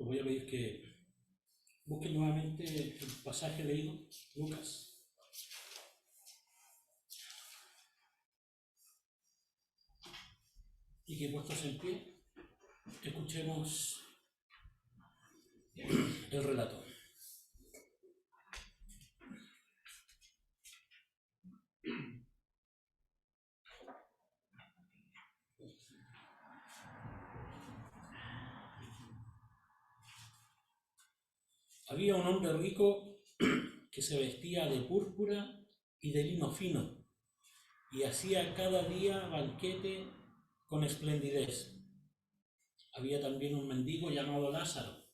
voy a pedir que busquen nuevamente el pasaje leído, Lucas. Y que puestos en pie, escuchemos el relato. Había un hombre rico que se vestía de púrpura y de lino fino y hacía cada día banquete con esplendidez. Había también un mendigo llamado Lázaro,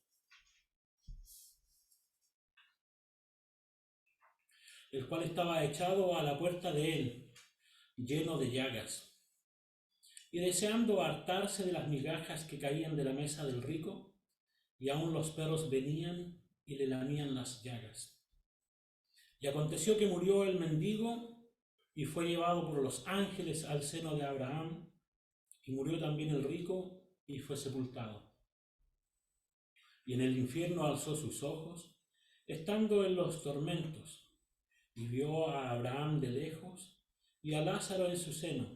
el cual estaba echado a la puerta de él, lleno de llagas, y deseando hartarse de las migajas que caían de la mesa del rico, y aun los perros venían y le lamían las llagas. Y aconteció que murió el mendigo y fue llevado por los ángeles al seno de Abraham, y murió también el rico y fue sepultado. Y en el infierno alzó sus ojos, estando en los tormentos, y vio a Abraham de lejos y a Lázaro en su seno.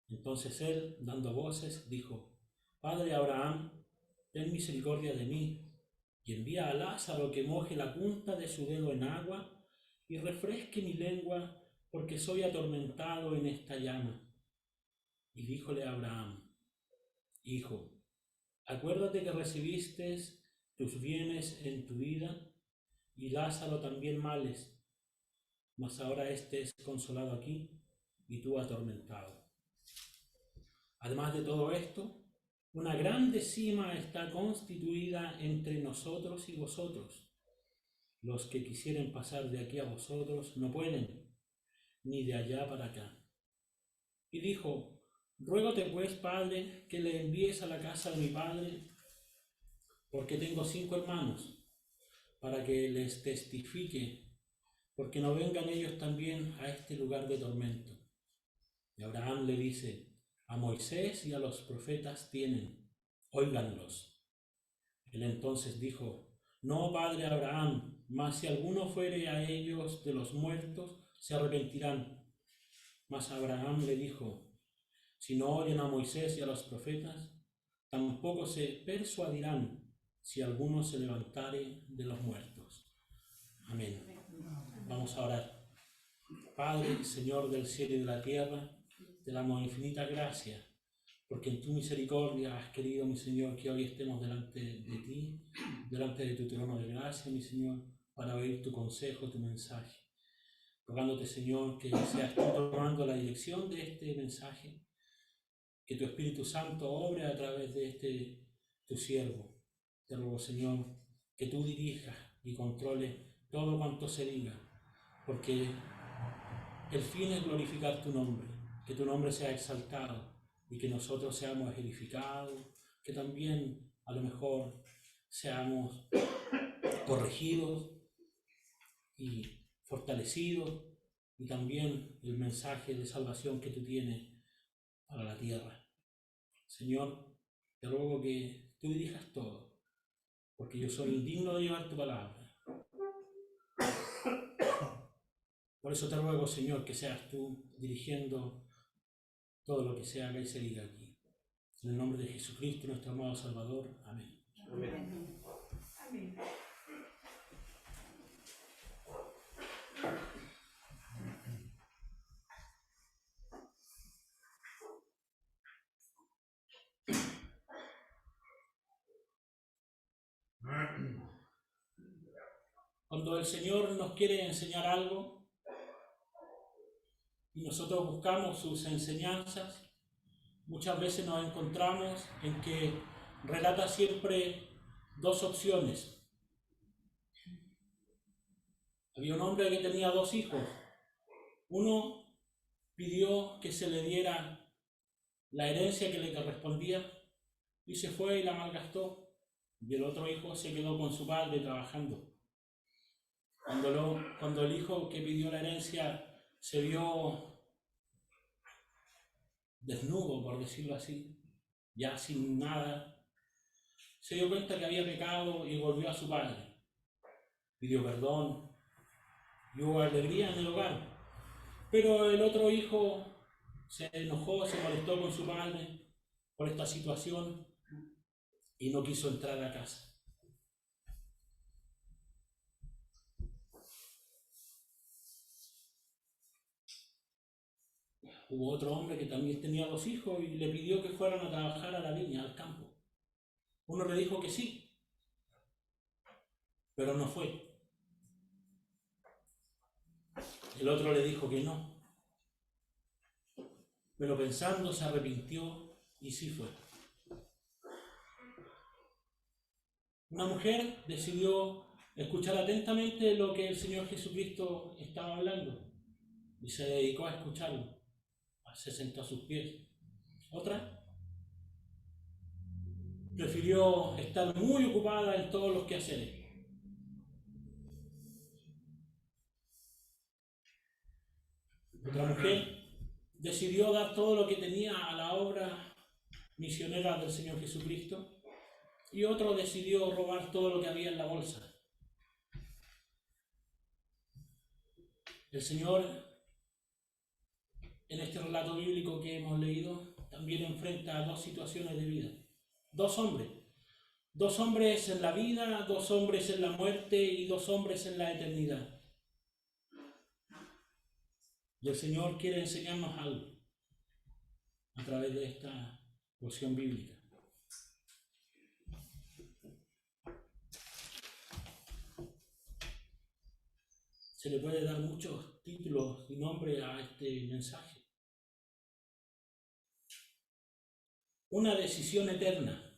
Entonces él, dando voces, dijo: Padre Abraham, ten misericordia de mí, y envía a Lázaro que moje la punta de su dedo en agua y refresque mi lengua, porque soy atormentado en esta llama. Y díjole a Abraham: Hijo, acuérdate que recibiste tus bienes en tu vida, y Lázaro también males, mas ahora éste es consolado aquí, y tú atormentado. Además de todo esto, una grande sima está constituida entre nosotros y vosotros. Los que quisieren pasar de aquí a vosotros no pueden, ni de allá para acá. Y dijo: Ruégote pues, Padre, que le envíes a la casa de mi padre, porque tengo 5 hermanos, para que les testifique, porque no vengan ellos también a este lugar de tormento. Y Abraham le dice: A Moisés y a los profetas tienen, óiganlos. Él entonces dijo: No, padre Abraham, mas si alguno fuere a ellos de los muertos, se arrepentirán. Mas Abraham le dijo: Si no oyen a Moisés y a los profetas, tampoco se persuadirán si alguno se levantare de los muertos. Amén. Vamos a orar. Padre, Señor del cielo y de la tierra, te damos infinita gracia, porque en tu misericordia has querido, mi Señor, que hoy estemos delante de ti, delante de tu trono de gracia, mi Señor, para oír tu consejo, tu mensaje. Rogándote, Señor, que seas tú tomando la dirección de este mensaje, que tu Espíritu Santo obre a través de tu siervo. Te ruego, Señor, que tú dirijas y controles todo cuanto se diga, porque el fin es glorificar tu nombre, que tu nombre sea exaltado y que nosotros seamos edificados, que también a lo mejor seamos corregidos y fortalecidos, y también el mensaje de salvación que tú tienes para la tierra. Señor, te ruego que tú dirijas todo, porque yo soy indigno de llevar tu palabra. Por eso te ruego, Señor, que seas tú dirigiendo todo lo que se haga y se diga aquí. En el nombre de Jesucristo, nuestro amado Salvador. Amén. Amén. Amén. Cuando el Señor nos quiere enseñar algo y nosotros buscamos sus enseñanzas, muchas veces nos encontramos en que relata siempre 2 opciones. Había un hombre que tenía 2 hijos. Uno pidió que se le diera la herencia que le correspondía y se fue y la malgastó. Y el otro hijo se quedó con su padre trabajando. Cuando el hijo que pidió la herencia se vio desnudo, por decirlo así, ya sin nada, se dio cuenta que había pecado y volvió a su padre. Pidió perdón y hubo alegría en el hogar. Pero el otro hijo se enojó, se molestó con su padre por esta situación y no quiso entrar a casa. Hubo otro hombre que también tenía 2 hijos y le pidió que fueran a trabajar a la viña, al campo. Uno le dijo que sí, pero no fue. El otro le dijo que no. Pero pensando se arrepintió y sí fue. Una mujer decidió escuchar atentamente lo que el Señor Jesucristo estaba hablando y se dedicó a escucharlo. Se sentó a sus pies. Otra prefirió estar muy ocupada en todos los quehaceres. Otra mujer decidió dar todo lo que tenía a la obra misionera del Señor Jesucristo y otro decidió robar todo lo que había en la bolsa. El Señor, en este relato bíblico que hemos leído, también enfrenta a 2 situaciones de vida. 2 hombres. 2 hombres en la vida, 2 hombres en la muerte y 2 hombres en la eternidad. Y el Señor quiere enseñarnos algo a través de esta porción bíblica. Se le puede dar muchos títulos y nombres a este mensaje. Una decisión eterna.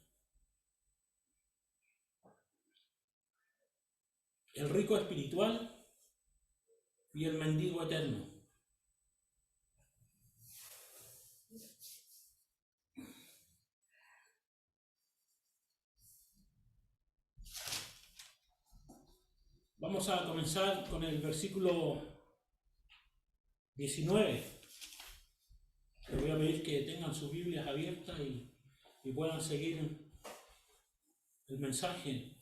El rico espiritual y el mendigo eterno. Vamos a comenzar con el versículo 19. Les voy a pedir que tengan sus Biblias abiertas y puedan seguir el mensaje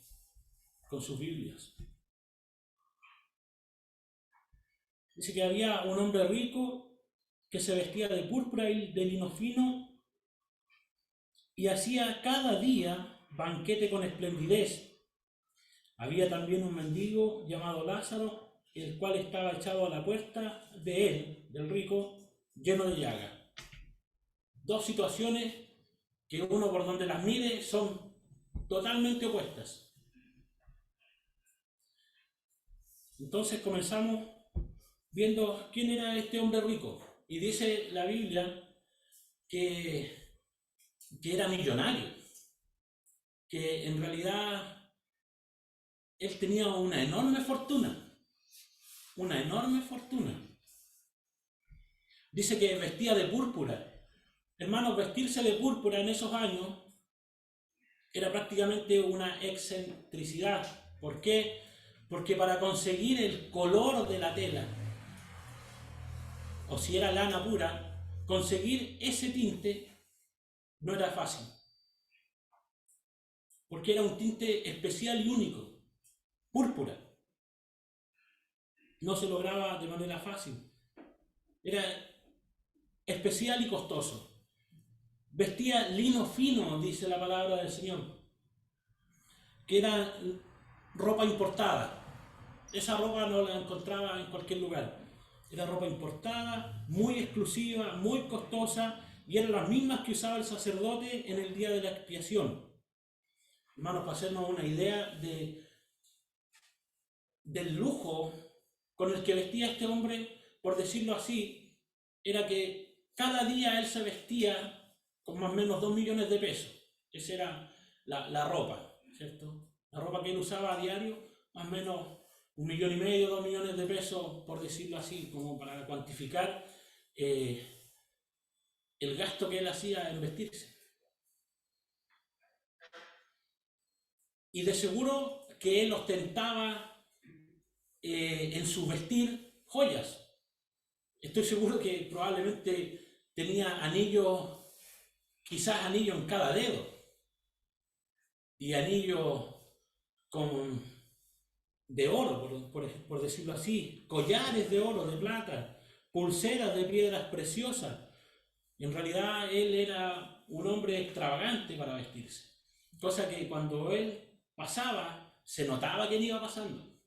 con sus Biblias. Dice que había un hombre rico que se vestía de púrpura y de lino fino y hacía cada día banquete con esplendidez. Había también un mendigo llamado Lázaro, el cual estaba echado a la puerta de él, del rico, lleno de llagas. 2 situaciones que uno por donde las mire son totalmente opuestas. Entonces comenzamos viendo quién era este hombre rico. Y dice la Biblia que era millonario, que en realidad él tenía una enorme fortuna. Dice que vestía de púrpura. Hermanos, vestirse de púrpura en esos años era prácticamente una excentricidad. ¿Por qué? Porque para conseguir el color de la tela, o si era lana pura, conseguir ese tinte no era fácil. Porque era un tinte especial y único, púrpura. No se lograba de manera fácil. Era especial y costoso. Vestía lino fino, dice la palabra del Señor, que era ropa importada. Esa ropa no la encontraba en cualquier lugar. Era ropa importada, muy exclusiva, muy costosa, y eran las mismas que usaba el sacerdote en el día de la expiación. Hermanos, para hacernos una idea del lujo con el que vestía este hombre, por decirlo así, era que cada día él se vestía con más o menos 2 millones de pesos. Esa era la ropa, ¿cierto? La ropa que él usaba a diario, más o menos 1,5 millones, 2 millones de pesos, por decirlo así, como para cuantificar el gasto que él hacía en vestirse. Y de seguro que él ostentaba en su vestir joyas. Estoy seguro que probablemente tenía anillos, quizás anillo en cada dedo. y anillos de oro, por decirlo así, collares de oro, de plata, pulseras de piedras preciosas. En realidad él era un hombre extravagante para vestirse, cosa que cuando él pasaba se notaba quién iba pasando,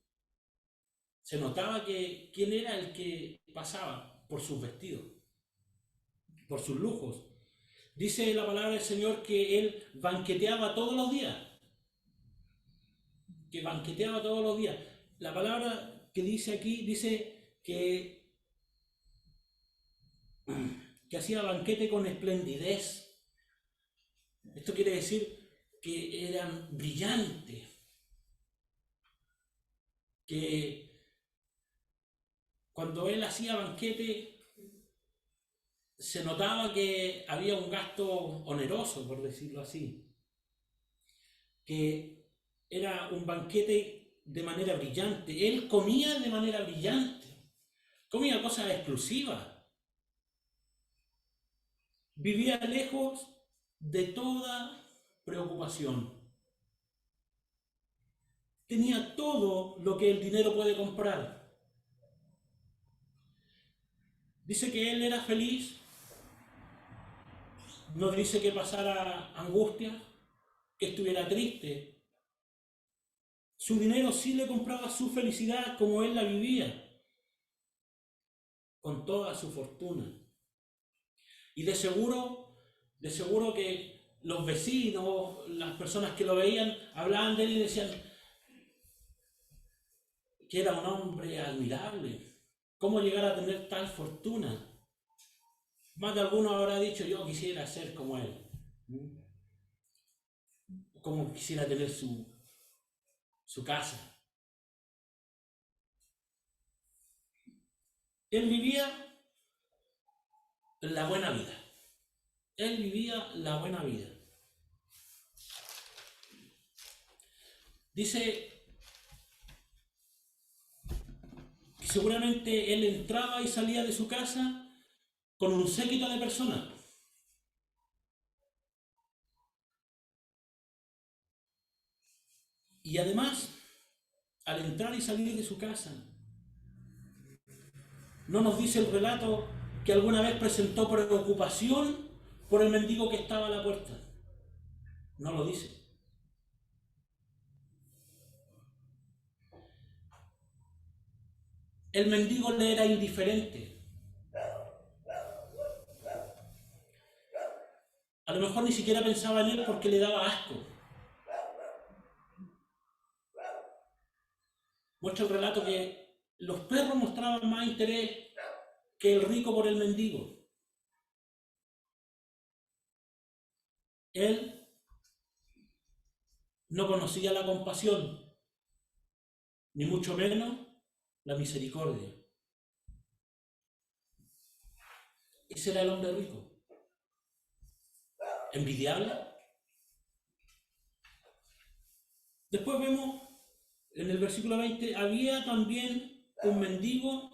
se notaba quién era el que pasaba por sus vestidos, por sus lujos. Dice la palabra del Señor que él banqueteaba todos los días, que banqueteaba todos los días. La palabra que dice aquí dice que hacía banquete con esplendidez. Esto quiere decir que eran brillantes, que cuando él hacía banquete se notaba que había un gasto oneroso, por decirlo así, que era un banquete de manera brillante. Él comía de manera brillante, comía cosas exclusivas, vivía lejos de toda preocupación. Tenía todo lo que el dinero puede comprar. Dice que él era feliz, no dice que pasara angustia, que estuviera triste. Su dinero sí le compraba su felicidad como él la vivía, con toda su fortuna. Y de seguro que los vecinos, las personas que lo veían, hablaban de él y decían que era un hombre admirable. ¿Cómo llegar a tener tal fortuna? Más de alguno habrá dicho, yo quisiera ser como él. Como quisiera tener su casa. Él vivía la buena vida. Él vivía la buena vida. Dice que seguramente él entraba y salía de su casa con un séquito de personas. Y además, al entrar y salir de su casa, no nos dice el relato que alguna vez presentó preocupación por el mendigo que estaba a la puerta. No lo dice. El mendigo le era indiferente. A lo mejor ni siquiera pensaba en él porque le daba asco. Muestra el relato que los perros mostraban más interés que el rico por el mendigo. Él no conocía la compasión, ni mucho menos la misericordia. Ese era el hombre rico. Envidiable. Después vemos en el versículo 20, había también un mendigo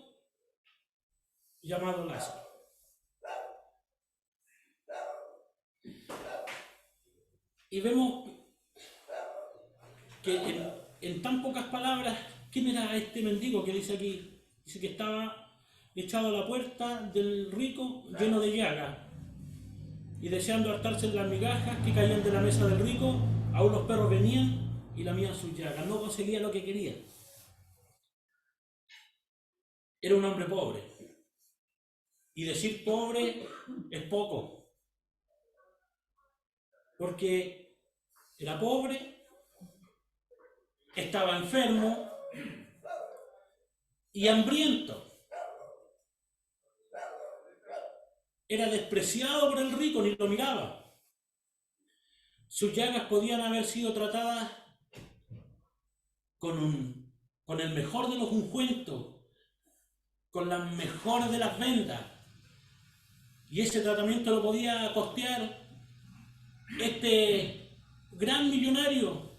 llamado Lázaro. Y vemos que en tan pocas palabras, ¿quién era este mendigo que dice aquí? Dice que estaba echado a la puerta del rico lleno de llagas y deseando hartarse de las migajas que caían de la mesa del rico, aún los perros venían y lamían sus llagas. No conseguía lo que quería. Era un hombre pobre. Y decir pobre es poco. Porque era pobre, estaba enfermo y hambriento. Era despreciado por el rico, ni lo miraba. Sus llagas podían haber sido tratadas con el mejor de los ungüentos, con la mejor de las vendas. Y ese tratamiento lo podía costear este gran millonario.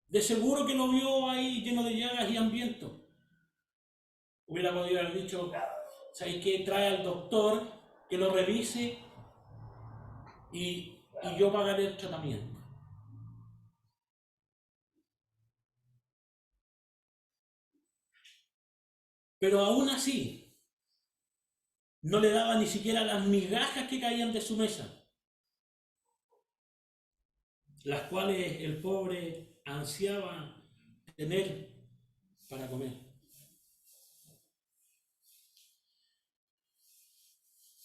De seguro que lo vio ahí lleno de llagas y hambriento. Hubiera podido haber dicho, ¿sabes qué? Trae al doctor que lo revise y y yo pagaré el tratamiento. Pero aún así, no le daba ni siquiera las migajas que caían de su mesa, las cuales el pobre ansiaba tener para comer.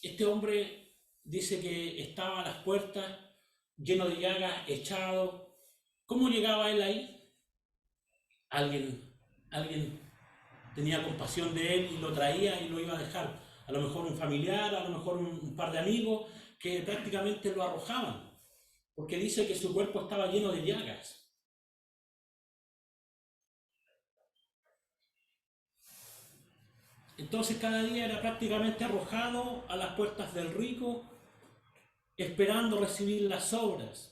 Este hombre dice que estaba a las puertas, lleno de llagas, echado. ¿Cómo llegaba él ahí? Alguien tenía compasión de él y lo traía y lo iba a dejar. A lo mejor un familiar, a lo mejor un par de amigos que prácticamente lo arrojaban, porque dice que su cuerpo estaba lleno de llagas. Entonces cada día era prácticamente arrojado a las puertas del rico, esperando recibir las obras.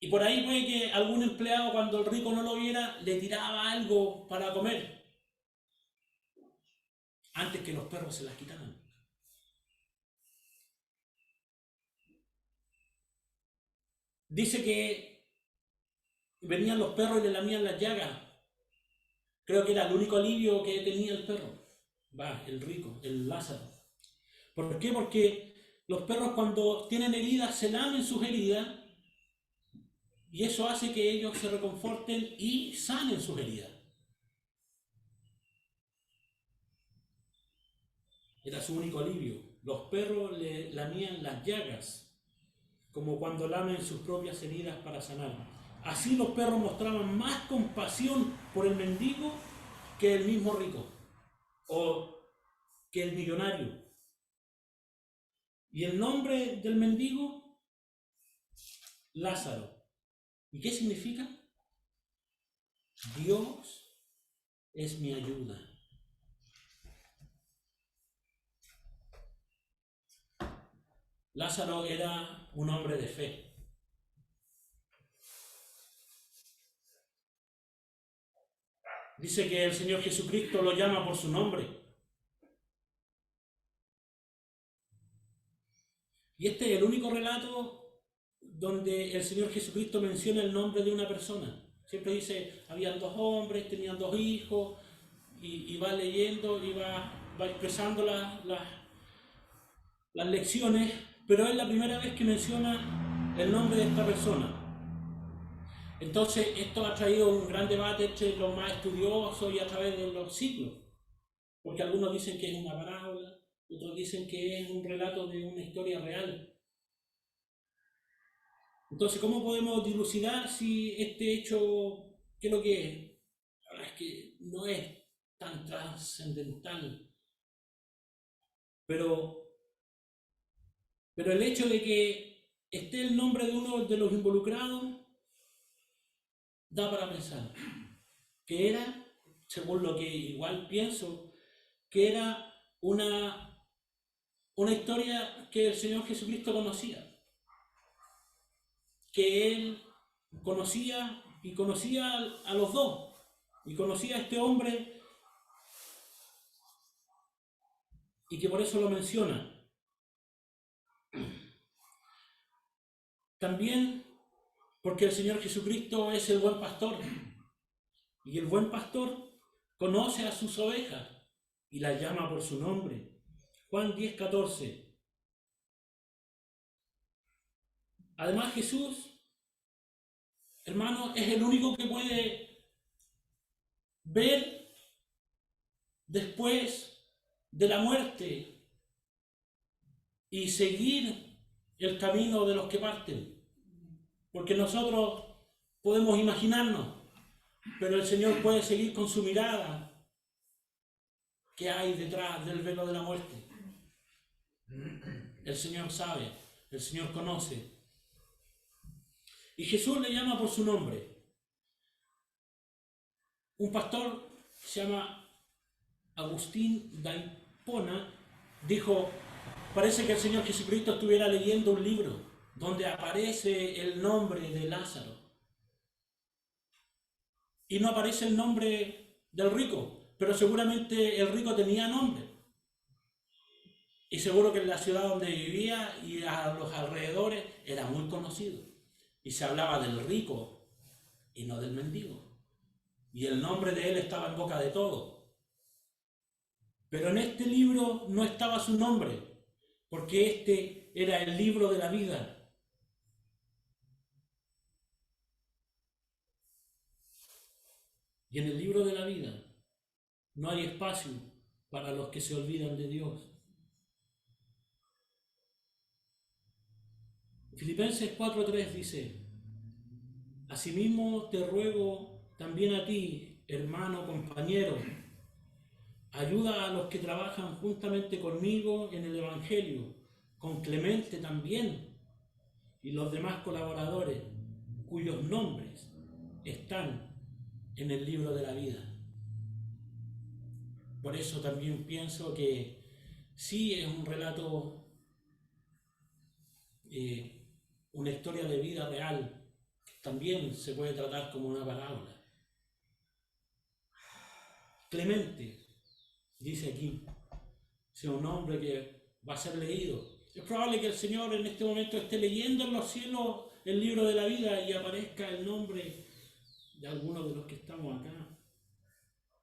Y por ahí puede que algún empleado, cuando el rico no lo viera, le tiraba algo para comer, antes que los perros se las quitaran. Dice que venían los perros y le lamían las llagas. Creo que era el único alivio que tenía el perro. El rico, el Lázaro. ¿Por qué? Porque los perros, cuando tienen heridas, se lamen sus heridas, y eso hace que ellos se reconforten y sanen sus heridas. Era su único alivio. Los perros le lamían las llagas, como cuando lamen sus propias heridas para sanar. Así los perros mostraban más compasión por el mendigo que el mismo rico, o que el millonario. Y el nombre del mendigo, Lázaro. ¿Y qué significa? Dios es mi ayuda. Lázaro era un hombre de fe. Dice que el Señor Jesucristo lo llama por su nombre. Y este es el único relato donde el Señor Jesucristo menciona el nombre de una persona. Siempre dice, habían dos hombres, tenían dos hijos, y va leyendo y va expresando las lecciones, pero es la primera vez que menciona el nombre de esta persona. Entonces esto ha traído un gran debate entre los más estudiosos y a través de los siglos, porque algunos dicen que es una parábola, otros dicen que es un relato de una historia real. Entonces, ¿cómo podemos dilucidar si este hecho, qué es lo que es? La verdad es que no es tan trascendental, pero el hecho de que esté el nombre de uno de los involucrados da para pensar que era, según lo que igual pienso, que era una historia que el Señor Jesucristo conocía, que Él conocía y conocía a los dos, y conocía a este hombre, y que por eso lo menciona. También porque el Señor Jesucristo es el buen pastor, y el buen pastor conoce a sus ovejas y las llama por su nombre. Juan 10:14. Además, Jesús, hermano, es el único que puede ver después de la muerte y seguir el camino de los que parten. Porque nosotros podemos imaginarnos, pero el Señor puede seguir con su mirada que hay detrás del velo de la muerte. El Señor sabe, el Señor conoce. Y Jesús le llama por su nombre. Un pastor que se llama Agustín de Hipona dijo, parece que el Señor Jesucristo estuviera leyendo un libro donde aparece el nombre de Lázaro. Y no aparece el nombre del rico, pero seguramente el rico tenía nombre. Y seguro que en la ciudad donde vivía y a los alrededores era muy conocido. Y se hablaba del rico y no del mendigo. Y el nombre de él estaba en boca de todos. Pero en este libro no estaba su nombre, porque este era el libro de la vida. Y en el libro de la vida no hay espacio para los que se olvidan de Dios. Filipenses 4:3 dice: asimismo te ruego también a ti, hermano, compañero, ayuda a los que trabajan juntamente conmigo en el Evangelio, con Clemente también, y los demás colaboradores, cuyos nombres están en el libro de la vida. Por eso también pienso que sí es un relato, una historia de vida real, también se puede tratar como una parábola. Clemente, dice aquí, es un nombre que va a ser leído. Es probable que el Señor en este momento esté leyendo en los cielos el libro de la vida y aparezca el nombre de algunos de los que estamos acá,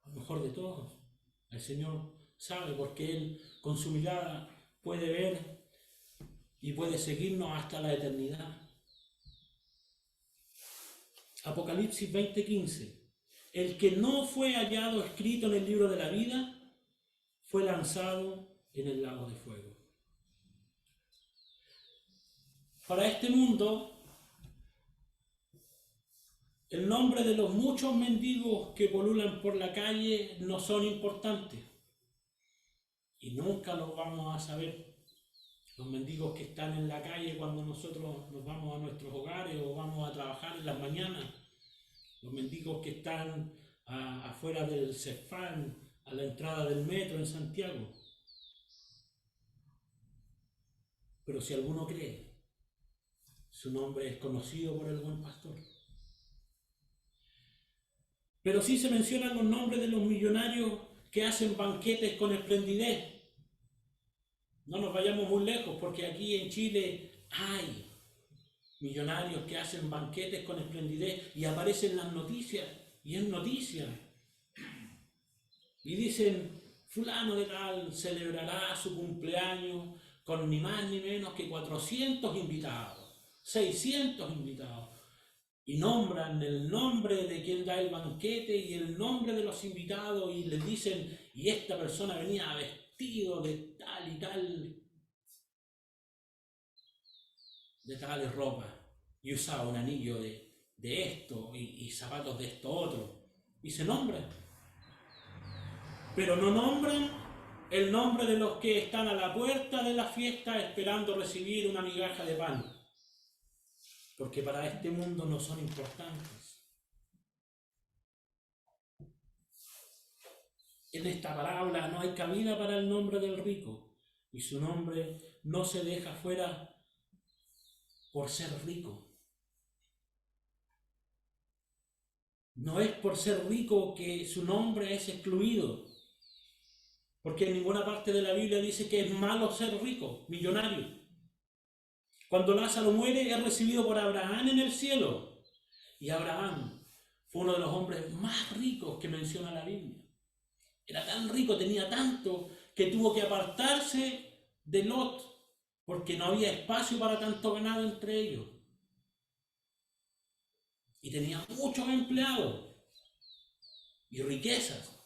a lo mejor de todos. El Señor sabe, porque Él con su mirada puede ver y puede seguirnos hasta la eternidad. Apocalipsis 20:15. El que no fue hallado escrito en el libro de la vida fue lanzado en el lago de fuego. Para este mundo, el nombre de los muchos mendigos que pululan por la calle no son importantes. Y nunca los vamos a saber. Los mendigos que están en la calle cuando nosotros nos vamos a nuestros hogares o vamos a trabajar en las mañanas. Los mendigos que están afuera del CEFAN, a la entrada del metro en Santiago. Pero si alguno cree, su nombre es conocido por el buen pastor. Pero sí se mencionan los nombres de los millonarios que hacen banquetes con esplendidez. No nos vayamos muy lejos, porque aquí en Chile hay millonarios que hacen banquetes con esplendidez y aparecen en las noticias, y es noticia. Y dicen, fulano de tal celebrará su cumpleaños con ni más ni menos que 400 invitados, 600 invitados. Y nombran el nombre de quien da el banquete y el nombre de los invitados y les dicen, y esta persona venía vestido de tal y tal, de tales ropas, y usaba un anillo de esto y zapatos de esto otro, y se nombran. Pero no nombran el nombre de los que están a la puerta de la fiesta esperando recibir una migaja de pan, porque para este mundo no son importantes. En esta parábola no hay cabida para el nombre del rico, y su nombre no se deja fuera por ser rico. No es por ser rico que su nombre es excluido, porque en ninguna parte de la Biblia dice que es malo ser rico, millonario. Cuando Lázaro muere es recibido por Abraham en el cielo, y Abraham fue uno de los hombres más ricos que menciona la Biblia. Era tan rico, tenía tanto, que tuvo que apartarse de Lot, porque no había espacio para tanto ganado entre ellos. Y tenía muchos empleados, y riquezas,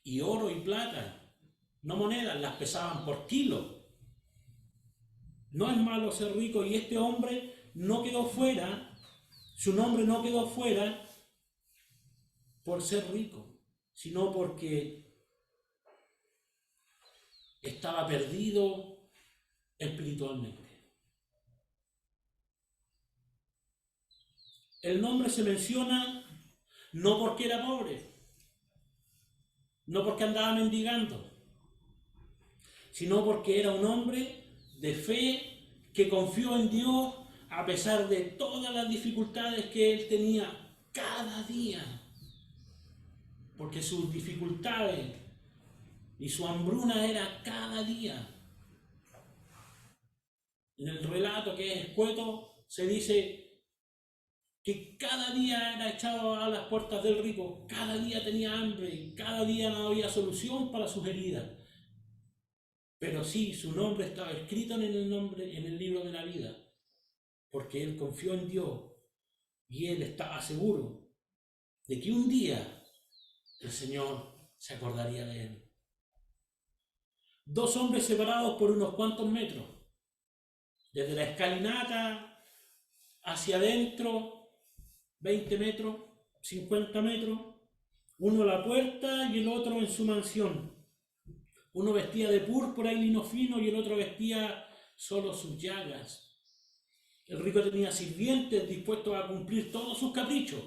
y oro y plata, no monedas, las pesaban por kilo. No es malo ser rico, y este hombre no quedó fuera, su nombre no quedó fuera por ser rico, sino porque estaba perdido espiritualmente. El nombre se menciona no porque era pobre, no porque andaba mendigando, sino porque era un hombre de fe que confió en Dios a pesar de todas las dificultades que él tenía cada día. Porque sus dificultades y su hambruna era cada día. En el relato, que es escueto, se dice que cada día era echado a las puertas del rico, cada día tenía hambre, cada día no había solución para sus heridas. Pero sí, su nombre estaba escrito en el libro de la vida, porque él confió en Dios y él estaba seguro de que un día el Señor se acordaría de él. Dos hombres separados por unos cuantos metros, desde la escalinata hacia adentro, 20 metros, 50 metros, uno a la puerta y el otro en su mansión. Uno vestía de púrpura y lino fino y el otro vestía solo sus llagas. El rico tenía sirvientes dispuestos a cumplir todos sus caprichos.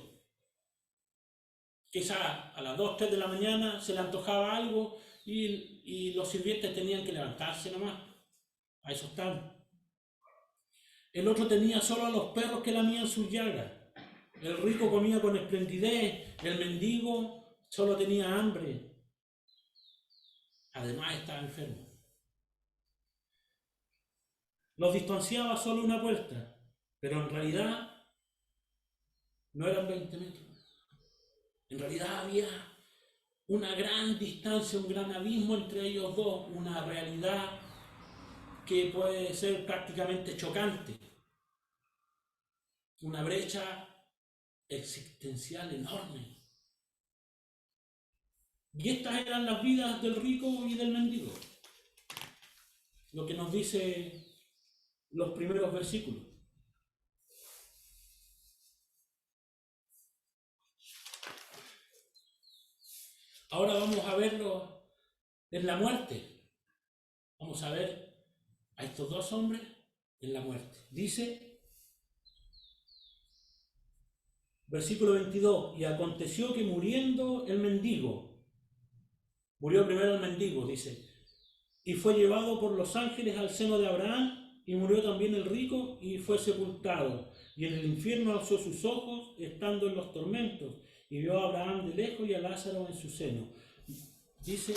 Quizás a las 2, 3 de la mañana se le antojaba algo y los sirvientes tenían que levantarse nomás. A eso están. El otro tenía solo a los perros que lamían sus llagas. El rico comía con esplendidez, el mendigo solo tenía hambre. Además estaba enfermo. Los distanciaba solo una puerta, pero en realidad no eran 20 metros. En realidad había una gran distancia, un gran abismo entre ellos dos, una realidad que puede ser prácticamente chocante. Una brecha existencial enorme. Y estas eran las vidas del rico y del mendigo. Lo que nos dice los primeros versículos. Ahora vamos a verlo en la muerte. Vamos a ver a estos dos hombres en la muerte. Dice, versículo 22, y aconteció que muriendo el mendigo, murió primero el mendigo, dice, y fue llevado por los ángeles al seno de Abraham, y murió también el rico, y fue sepultado. Y en el infierno alzó sus ojos, estando en los tormentos, y vio a Abraham de lejos y a Lázaro en su seno. Dice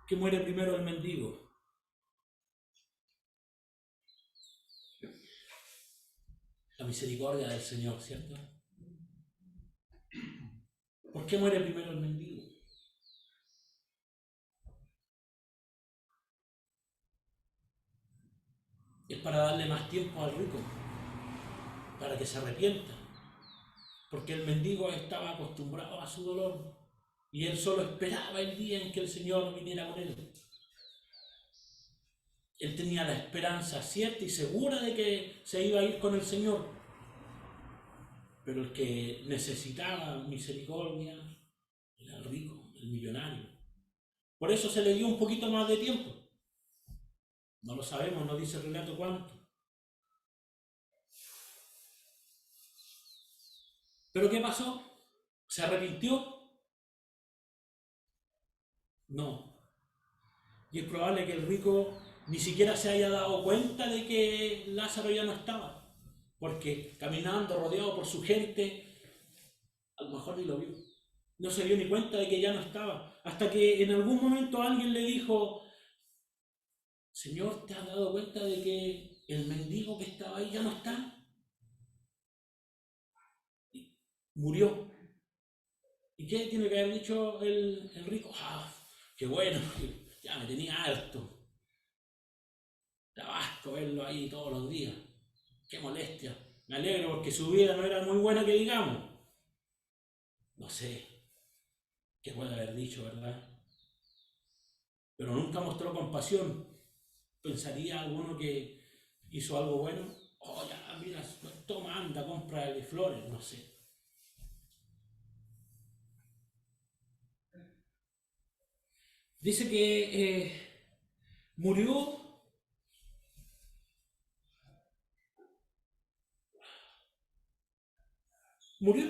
que muere primero el mendigo. La misericordia del Señor, ¿cierto? ¿Por qué muere primero el mendigo? Es para darle más tiempo al rico, para que se arrepienta, porque el mendigo estaba acostumbrado a su dolor y él solo esperaba el día en que el Señor viniera con él. Él tenía la esperanza cierta y segura de que se iba a ir con el Señor, pero el que necesitaba misericordia era el rico, el millonario. Por eso se le dio un poquito más de tiempo. No lo sabemos, no dice el relato cuánto. ¿Pero qué pasó? ¿Se arrepintió? No. Y es probable que el rico ni siquiera se haya dado cuenta de que Lázaro ya no estaba, porque caminando, rodeado por su gente, a lo mejor ni lo vio. No se dio ni cuenta de que ya no estaba, hasta que en algún momento alguien le dijo, Señor, ¿te has dado cuenta de que el mendigo que estaba ahí ya no está? Murió. ¿Y qué tiene que haber dicho el rico? ¡Ah, qué bueno! Ya me tenía harto. Da asco verlo ahí todos los días. ¡Qué molestia! Me alegro porque su vida no era muy buena que digamos. No sé qué puede haber dicho, ¿verdad? Pero nunca mostró compasión. ¿Pensaría alguno que hizo algo bueno? Oh, ya, mira, toma, anda, cómprale flores, no sé. Dice que murió. Murió.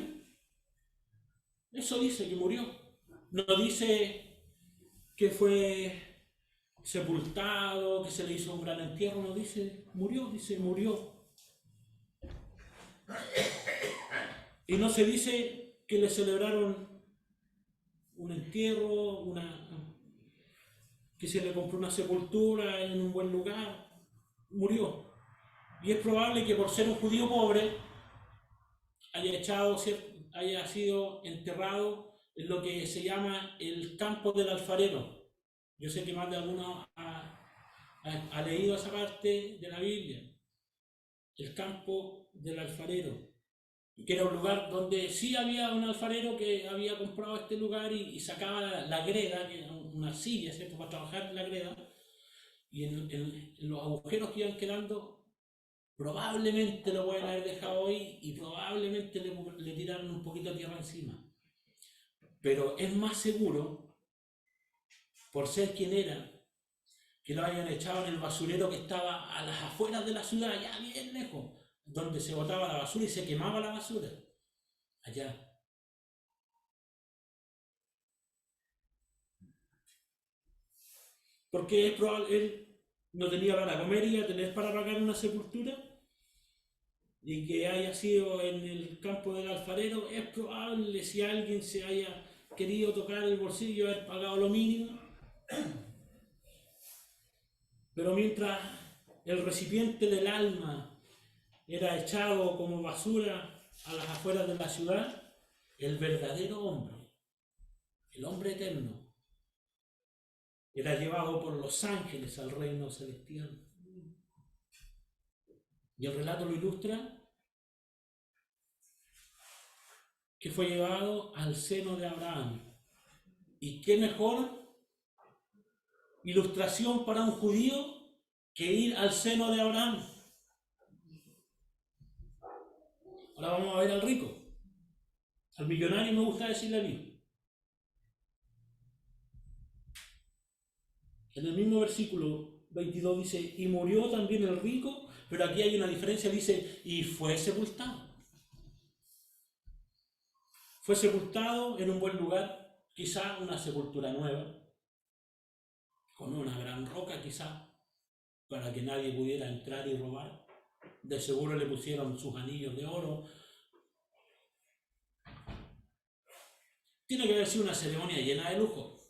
Eso dice que murió. No dice que fue sepultado, que se le hizo un gran entierro, no dice murió, dice murió. Y no se dice que le celebraron un entierro, que se le compró una sepultura en un buen lugar, murió. Y es probable que por ser un judío pobre haya sido enterrado en lo que se llama el campo del alfarero. Yo sé que más de alguno ha leído esa parte de la Biblia, el campo del alfarero, que era un lugar donde sí había un alfarero que había comprado este lugar y sacaba la greda, que era una arcilla, ¿cierto?, para trabajar en la greda, y en los agujeros que iban quedando, probablemente lo pueden haber dejado ahí y probablemente le tiraron un poquito de tierra encima. Pero es más seguro, por ser quien era, que lo hayan echado en el basurero que estaba a las afueras de la ciudad, allá bien lejos, donde se botaba la basura y se quemaba la basura. Allá. Porque es probable, él no tenía para comer y a tener para pagar una sepultura, y que haya sido en el campo del alfarero. Es probable, si alguien se haya querido tocar el bolsillo, haber pagado lo mínimo. Pero mientras el recipiente del alma era echado como basura a las afueras de la ciudad, el verdadero hombre, el hombre eterno, era llevado por los ángeles al reino celestial. Y el relato lo ilustra, que fue llevado al seno de Abraham. ¿Y qué mejor ilustración para un judío que ir al seno de Abraham? Ahora vamos a ver al rico. Al millonario me gusta decirle a mí. En el mismo versículo 22 dice, y murió también el rico, pero aquí hay una diferencia, dice, y fue sepultado. Fue sepultado en un buen lugar, quizá una sepultura nueva, con una gran roca quizá, para que nadie pudiera entrar y robar. De seguro le pusieron sus anillos de oro. Tiene que haber sido una ceremonia llena de lujo,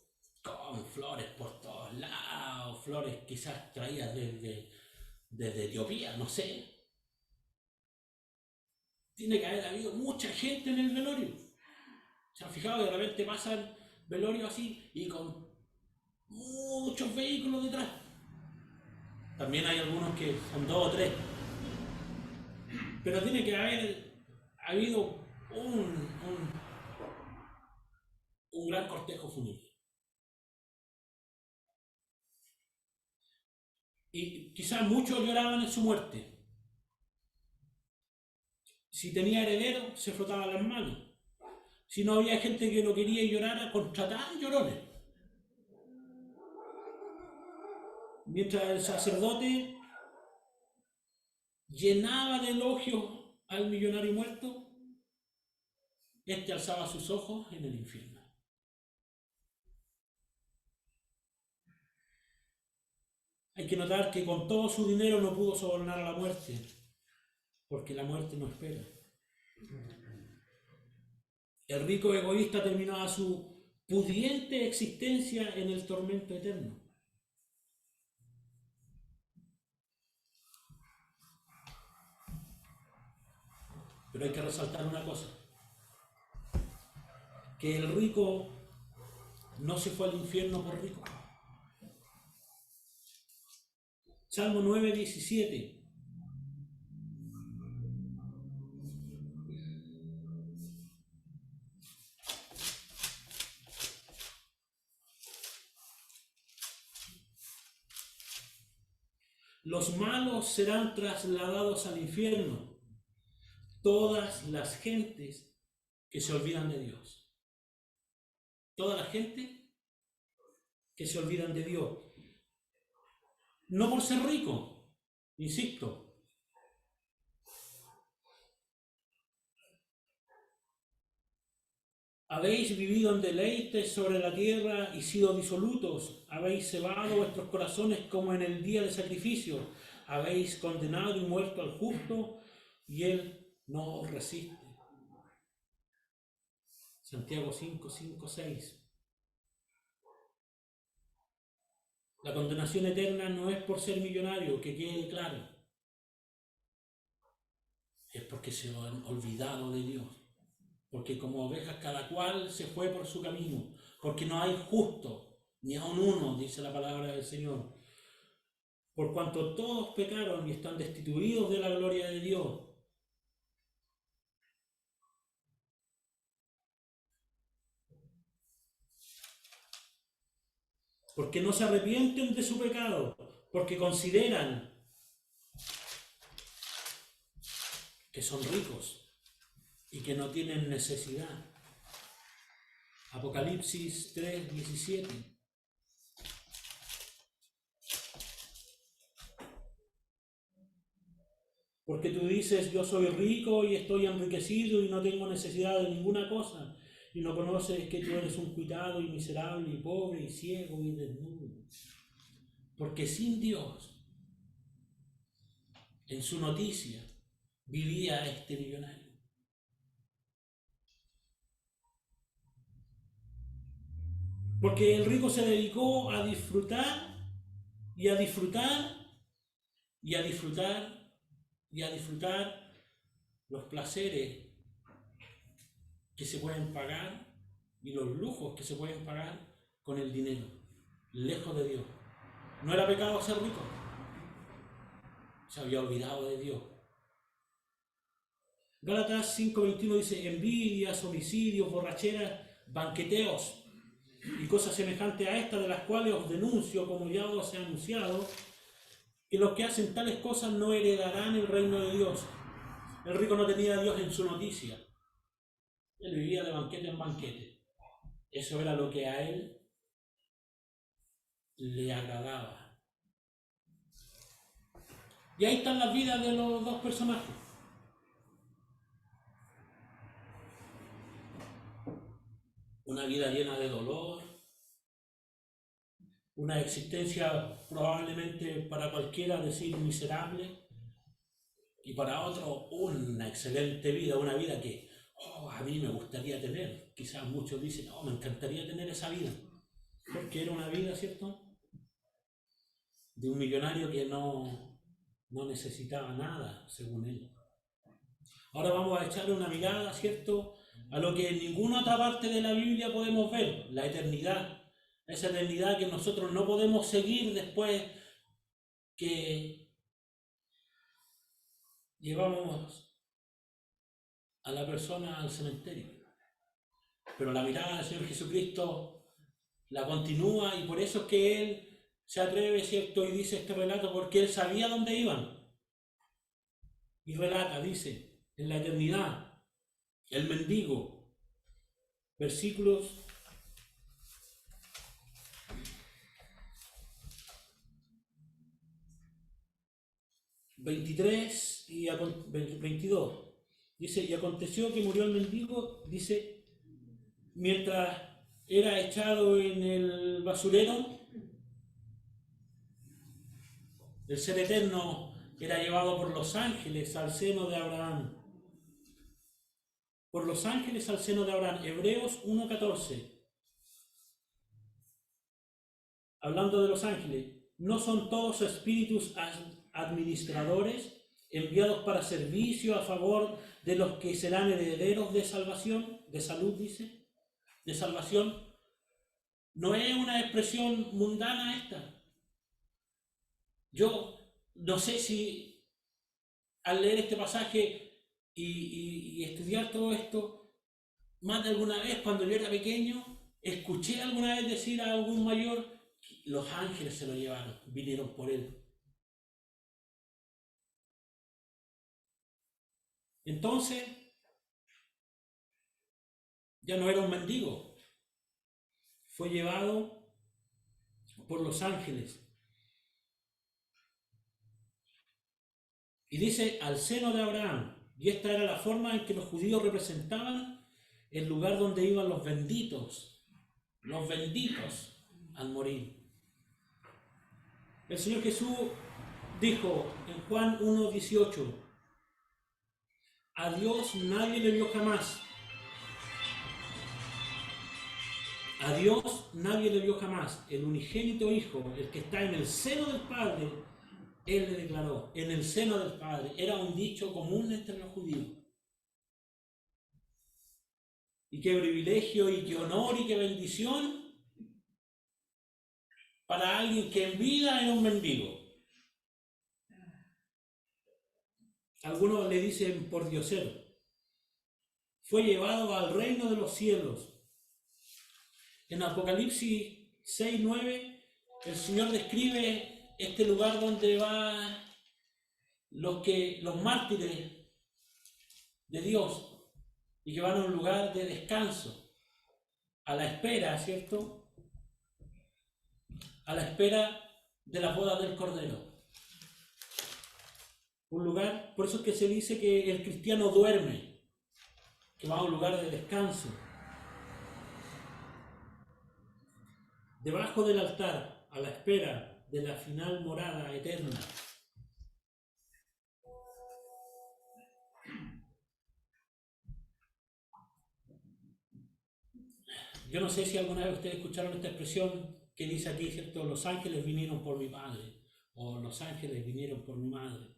con flores por todos lados, flores quizás traídas desde Etiopía, no sé. Tiene que haber habido mucha gente en el velorio. ¿Se han fijado que de repente pasan velorios así y con muchos vehículos detrás? También hay algunos que son 2 o 3. Pero tiene que haber habido un gran cortejo fúnebre. Y quizás muchos lloraban en su muerte. Si tenía heredero, se frotaban las manos. Si no había gente que lo quería y llorara, contrataban llorones. Mientras el sacerdote llenaba de elogios al millonario muerto, este alzaba sus ojos en el infierno. Hay que notar que con todo su dinero no pudo sobornar a la muerte, porque la muerte no espera. El rico egoísta terminaba su pudiente existencia en el tormento eterno. Pero hay que resaltar una cosa, que el rico no se fue al infierno por rico. Salmo 9:17. Los malos serán trasladados al infierno, todas las gentes que se olvidan de Dios. Toda la gente que se olvidan de Dios. No por ser rico, insisto. Habéis vivido en deleites sobre la tierra y sido disolutos. Habéis cebado vuestros corazones como en el día de sacrificio. Habéis condenado y muerto al justo y él no os resiste. Santiago 5:5-6. La condenación eterna no es por ser millonario, que quede claro. Es porque se han olvidado de Dios. Porque como ovejas cada cual se fue por su camino. Porque no hay justo, ni aun uno, dice la palabra del Señor. Por cuanto todos pecaron y están destituidos de la gloria de Dios. Porque no se arrepienten de su pecado, porque consideran que son ricos y que no tienen necesidad. Apocalipsis 3:17. Porque tú dices, yo soy rico y estoy enriquecido y no tengo necesidad de ninguna cosa, y no conoces que tú eres un cuitado y miserable y pobre y ciego y desnudo. Porque sin Dios, en su noticia, vivía este millonario. Porque el rico se dedicó a disfrutar y a disfrutar y a disfrutar y a disfrutar los placeres que se pueden pagar y los lujos que se pueden pagar con el dinero, lejos de Dios. No era pecado ser rico, se había olvidado de Dios. Gálatas 5:21 dice, envidias, homicidios, borracheras, banqueteos y cosas semejantes a estas, de las cuales os denuncio, como ya os he anunciado, que los que hacen tales cosas no heredarán el reino de Dios. El rico no tenía a Dios en su noticia. Él vivía de banquete en banquete. Eso era lo que a él le agradaba. Y ahí están las vidas de los dos personajes. Una vida llena de dolor, una existencia probablemente para cualquiera decir miserable, y para otro una excelente vida, una vida que a mí me gustaría tener. Quizás muchos dicen, me encantaría tener esa vida, porque era una vida, ¿cierto?, de un millonario que no necesitaba nada, según él. Ahora vamos a echarle una mirada, ¿cierto?, a lo que en ninguna otra parte de la Biblia podemos ver, la eternidad. Esa eternidad que nosotros no podemos seguir después que llevamos a la persona al cementerio. Pero la mirada del Señor Jesucristo la continúa, y por eso es que Él se atreve, ¿cierto?, y dice este relato, porque Él sabía dónde iban. Y relata, dice, en la eternidad, el mendigo, versículos 23 y 22. Dice, y aconteció que murió el mendigo, dice, mientras era echado en el basurero. El ser eterno era llevado por los ángeles al seno de Abraham. Por los ángeles al seno de Abraham. Hebreos 1:14. Hablando de los ángeles, ¿no son todos espíritus administradores enviados para servicio a favor de los que serán herederos de salvación? De salud, dice. De salvación. No es una expresión mundana esta. Yo no sé si al leer este pasaje y estudiar todo esto, más de alguna vez cuando yo era pequeño, escuché alguna vez decir a algún mayor, los ángeles se lo llevaron, vinieron por él. Entonces, ya no era un mendigo, fue llevado por los ángeles. Y dice, al seno de Abraham, y esta era la forma en que los judíos representaban el lugar donde iban los benditos al morir. El Señor Jesús dijo en Juan 1:18, a Dios nadie le vio jamás. A Dios nadie le vio jamás. El unigénito Hijo, el que está en el seno del Padre, Él le declaró, en el seno del Padre. Era un dicho común entre los judíos. Y qué privilegio, y qué honor, y qué bendición para alguien que en vida era un mendigo. Algunos le dicen por diosero. Fue llevado al reino de los cielos. En Apocalipsis 6:9, el Señor describe este lugar donde van los mártires de Dios y que van a un lugar de descanso, a la espera, ¿cierto? A la espera de la boda del Cordero. Un lugar, por eso es que se dice que el cristiano duerme, que va a un lugar de descanso. Debajo del altar, a la espera de la final morada eterna. Yo no sé si alguna vez ustedes escucharon esta expresión que dice aquí, ¿cierto? Los ángeles vinieron por mi padre, o los ángeles vinieron por mi madre.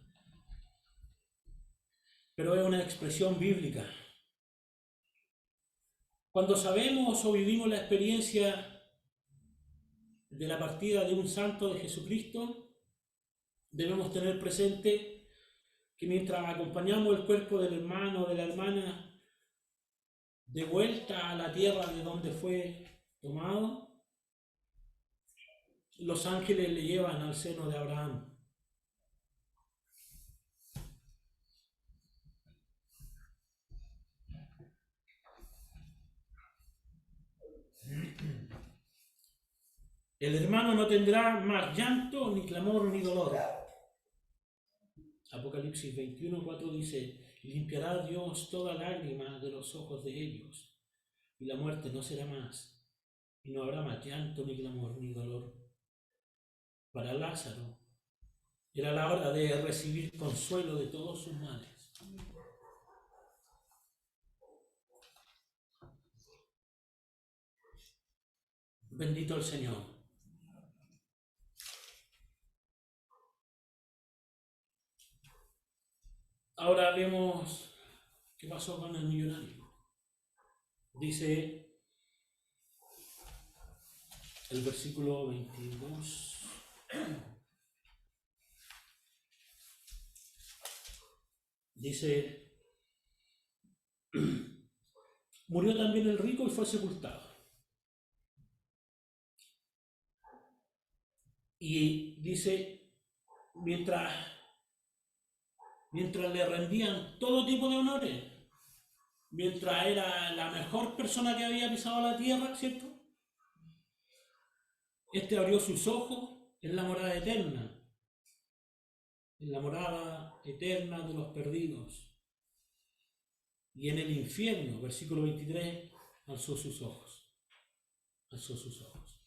Pero es una expresión bíblica. Cuando sabemos o vivimos la experiencia de la partida de un santo de Jesucristo, debemos tener presente que mientras acompañamos el cuerpo del hermano o de la hermana de vuelta a la tierra de donde fue tomado, los ángeles le llevan al seno de Abraham. El hermano no tendrá más llanto, ni clamor, ni dolor. Apocalipsis 21:4 dice, limpiará Dios toda lágrima de los ojos de ellos, y la muerte no será más, y no habrá más llanto, ni clamor, ni dolor. Para Lázaro era la hora de recibir consuelo de todos sus males. Bendito el Señor. Ahora vemos qué pasó con el millonario. Dice el versículo 22. Dice, murió también el rico y fue sepultado. Y dice, mientras le rendían todo tipo de honores, mientras era la mejor persona que había pisado la tierra, ¿cierto? Este abrió sus ojos en la morada eterna, en la morada eterna de los perdidos. Y en el infierno, versículo 23, alzó sus ojos. Alzó sus ojos.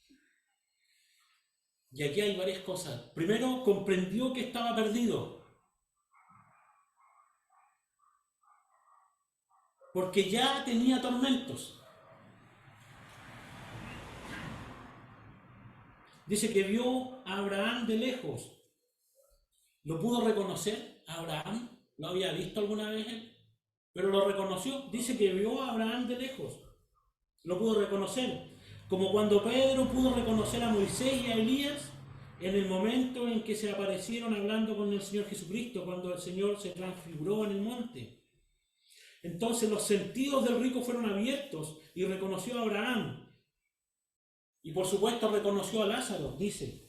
Y aquí hay varias cosas. Primero, comprendió que estaba perdido, porque ya tenía tormentos. Dice que vio a Abraham de lejos. ¿Lo pudo reconocer a Abraham? ¿Lo había visto alguna vez él? Pero lo reconoció. Dice que vio a Abraham de lejos. Lo pudo reconocer. Como cuando Pedro pudo reconocer a Moisés y a Elías en el momento en que se aparecieron hablando con el Señor Jesucristo, cuando el Señor se transfiguró en el monte. Entonces los sentidos del rico fueron abiertos y reconoció a Abraham. Y por supuesto reconoció a Lázaro, dice.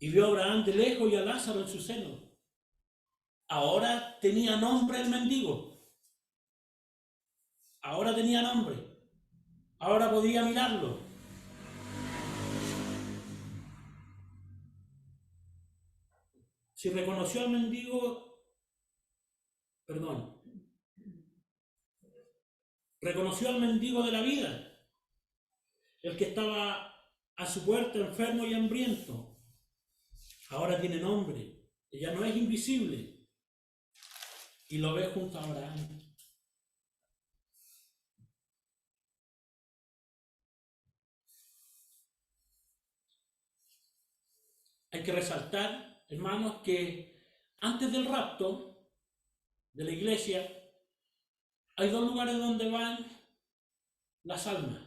Y vio a Abraham de lejos y a Lázaro en su seno. Ahora tenía nombre el mendigo. Ahora tenía nombre. Ahora podía mirarlo. Si reconoció al mendigo, reconoció al mendigo de la vida, el que estaba a su puerta enfermo y hambriento. Ahora tiene nombre, ya no es invisible. Y lo ve junto a Abraham. hay que resaltar, hermanos, que antes del rapto de la iglesia hay dos lugares donde van las almas.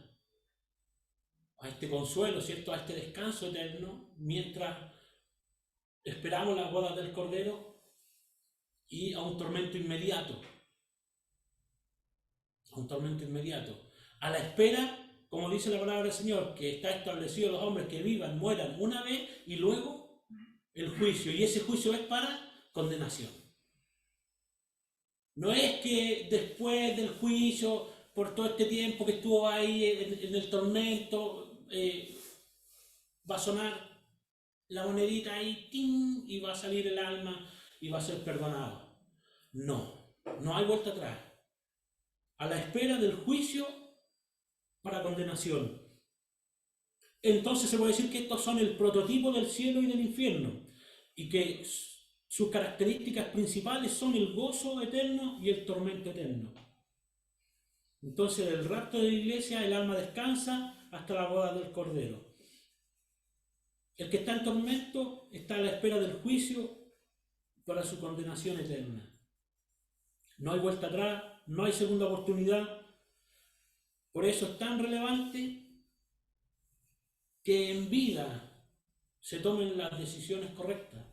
A este consuelo, ¿cierto? A este descanso eterno, mientras esperamos las bodas del Cordero, y a un tormento inmediato. A un tormento inmediato. A la espera, como dice la palabra del Señor, que está establecido los hombres que vivan, mueran una vez y luego el juicio. Y ese juicio es para condenación. No es que después del juicio, por todo este tiempo que estuvo ahí en el tormento, va a sonar la monedita ahí, ¡ting!, y va a salir el alma y va a ser perdonado. No, no hay vuelta atrás. A la espera del juicio para condenación. Entonces se puede decir que estos son el prototipo del cielo y del infierno, y que sus características principales son el gozo eterno y el tormento eterno. Entonces, del rapto de la iglesia, el alma descansa hasta la boda del Cordero. El que está en tormento está a la espera del juicio para su condenación eterna. No hay vuelta atrás, no hay segunda oportunidad. Por eso es tan relevante que en vida se tomen las decisiones correctas.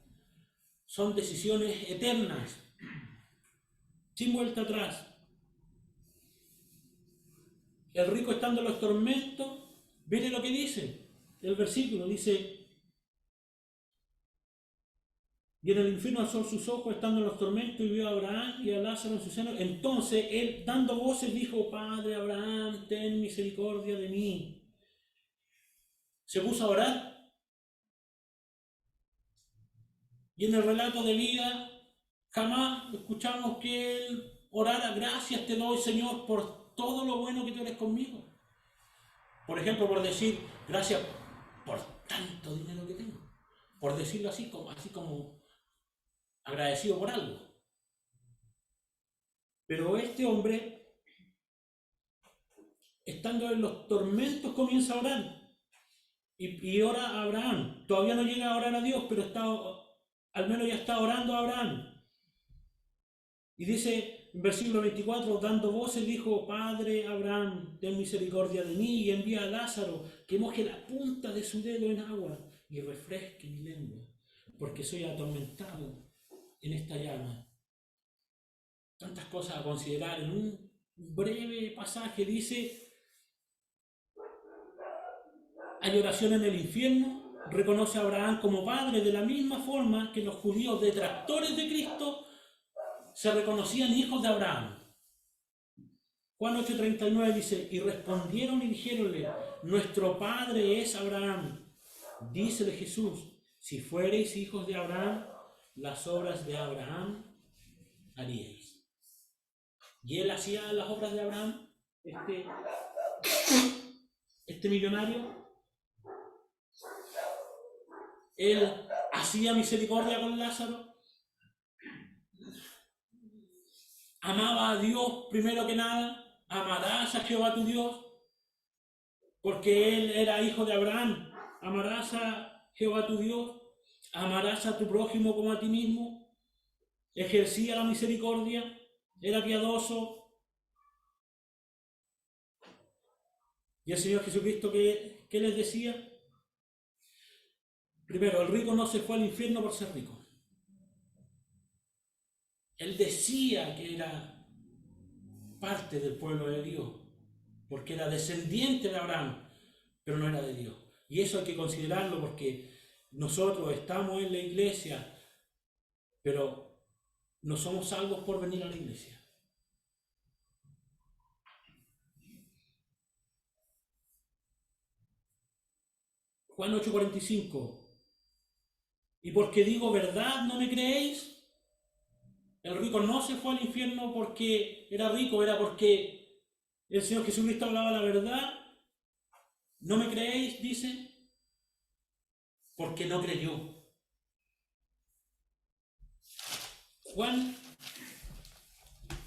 Son decisiones eternas, sin vuelta atrás. El rico, estando en los tormentos, mire lo que dice el versículo, dice: y en el infierno alzó sus ojos estando en los tormentos y vio a Abraham y a Lázaro en su seno. Entonces él, dando voces, dijo: Padre Abraham, ten misericordia de mí. Se puso a orar. Y en el relato de vida jamás escuchamos que él orara: gracias te doy, Señor, por todo lo bueno que tú eres conmigo. Por ejemplo, por decir: gracias por tanto dinero que tengo. Por decirlo así como agradecido por algo. Pero este hombre, estando en los tormentos, comienza a orar. Y ora a Abraham. Todavía no llega a orar a Dios, pero al menos ya está orando a Abraham. Y dice en versículo 24, dando voces, dijo: Padre Abraham, ten misericordia de mí y envía a Lázaro que moje la punta de su dedo en agua y refresque mi lengua, porque soy atormentado en esta llama. Tantas cosas a considerar. En un breve pasaje dice: hay oración en el infierno. Reconoce a Abraham como padre, de la misma forma que los judíos detractores de Cristo se reconocían hijos de Abraham. Juan 8:39 dice: y respondieron y dijéronle: nuestro padre es Abraham. Dícele Jesús: si fuereis hijos de Abraham, las obras de Abraham haríais. Y él hacía las obras de Abraham, este millonario. Él hacía misericordia con Lázaro. Amaba a Dios primero que nada. Amarás a Jehová tu Dios, porque él era hijo de Abraham. Amarás a Jehová tu Dios. Amarás a tu prójimo como a ti mismo. Ejercía la misericordia. Era piadoso. Y el Señor Jesucristo, ¿qué les decía? Primero, el rico no se fue al infierno por ser rico. Él decía que era parte del pueblo de Dios, porque era descendiente de Abraham, pero no era de Dios. Y eso hay que considerarlo, porque nosotros estamos en la iglesia, pero no somos salvos por venir a la iglesia. Juan 8:45. Y porque digo verdad, ¿no me creéis? El rico no se fue al infierno porque era rico, era porque el Señor Jesucristo hablaba la verdad. ¿No me creéis? Dice, porque no creyó. Juan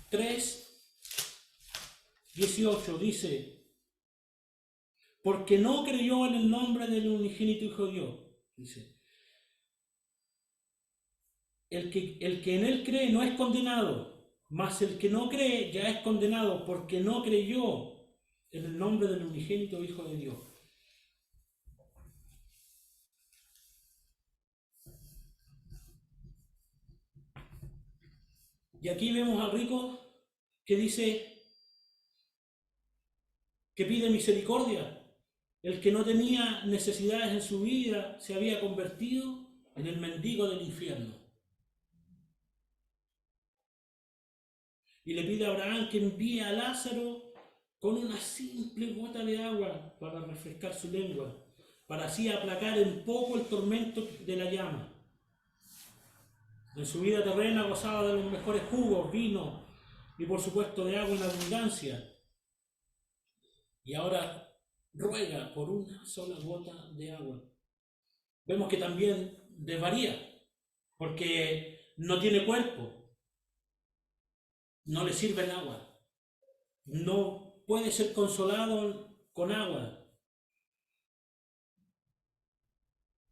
3:18 dice: porque no creyó en el nombre del unigénito Hijo de Dios. Dice: el que en él cree no es condenado, mas el que no cree ya es condenado porque no creyó en el nombre del unigénito Hijo de Dios. Y aquí vemos al rico que dice que pide misericordia. El que no tenía necesidades en su vida se había convertido en el mendigo del infierno. Y le pide a Abraham que envíe a Lázaro con una simple gota de agua para refrescar su lengua, para así aplacar en poco el tormento de la llama. En su vida terrena gozaba de los mejores jugos, vino y por supuesto de agua en abundancia. Y ahora ruega por una sola gota de agua. Vemos que también desvaría, porque no tiene cuerpo, no le sirve el agua, no puede ser consolado con agua.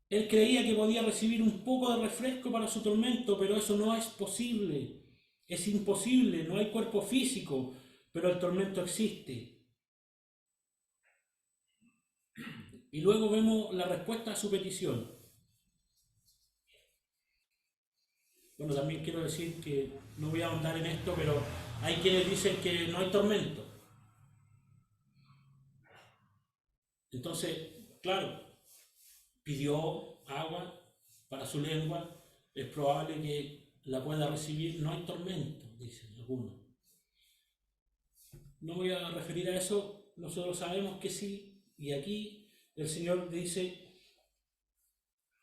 Él creía que podía recibir un poco de refresco para su tormento, pero eso no es posible, es imposible, no hay cuerpo físico, pero el tormento existe. Y luego vemos la respuesta a su petición. Bueno, también quiero decir que no voy a ahondar en esto, pero hay quienes dicen que no hay tormento. Entonces, claro, pidió agua para su lengua, es probable que la pueda recibir, no hay tormento, dicen algunos. No voy a referir a eso, nosotros sabemos que sí, y aquí el Señor dice,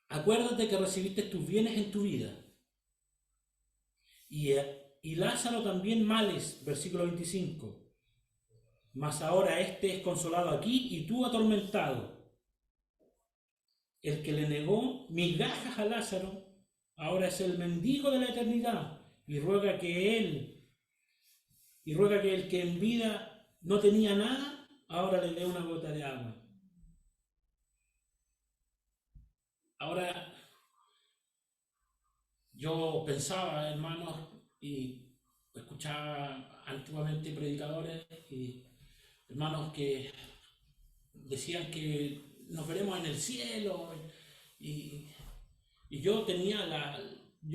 acuérdate que recibiste tus bienes en tu vida, y Lázaro también males, versículo 25, mas ahora este es consolado aquí y tú atormentado. El que le negó migajas a Lázaro, ahora es el mendigo de la eternidad y ruega que el que en vida no tenía nada, ahora le dé una gota de agua. Ahora, yo pensaba, hermanos, y escuchaba antiguamente predicadores y hermanos que decían que nos veremos en el cielo, y yo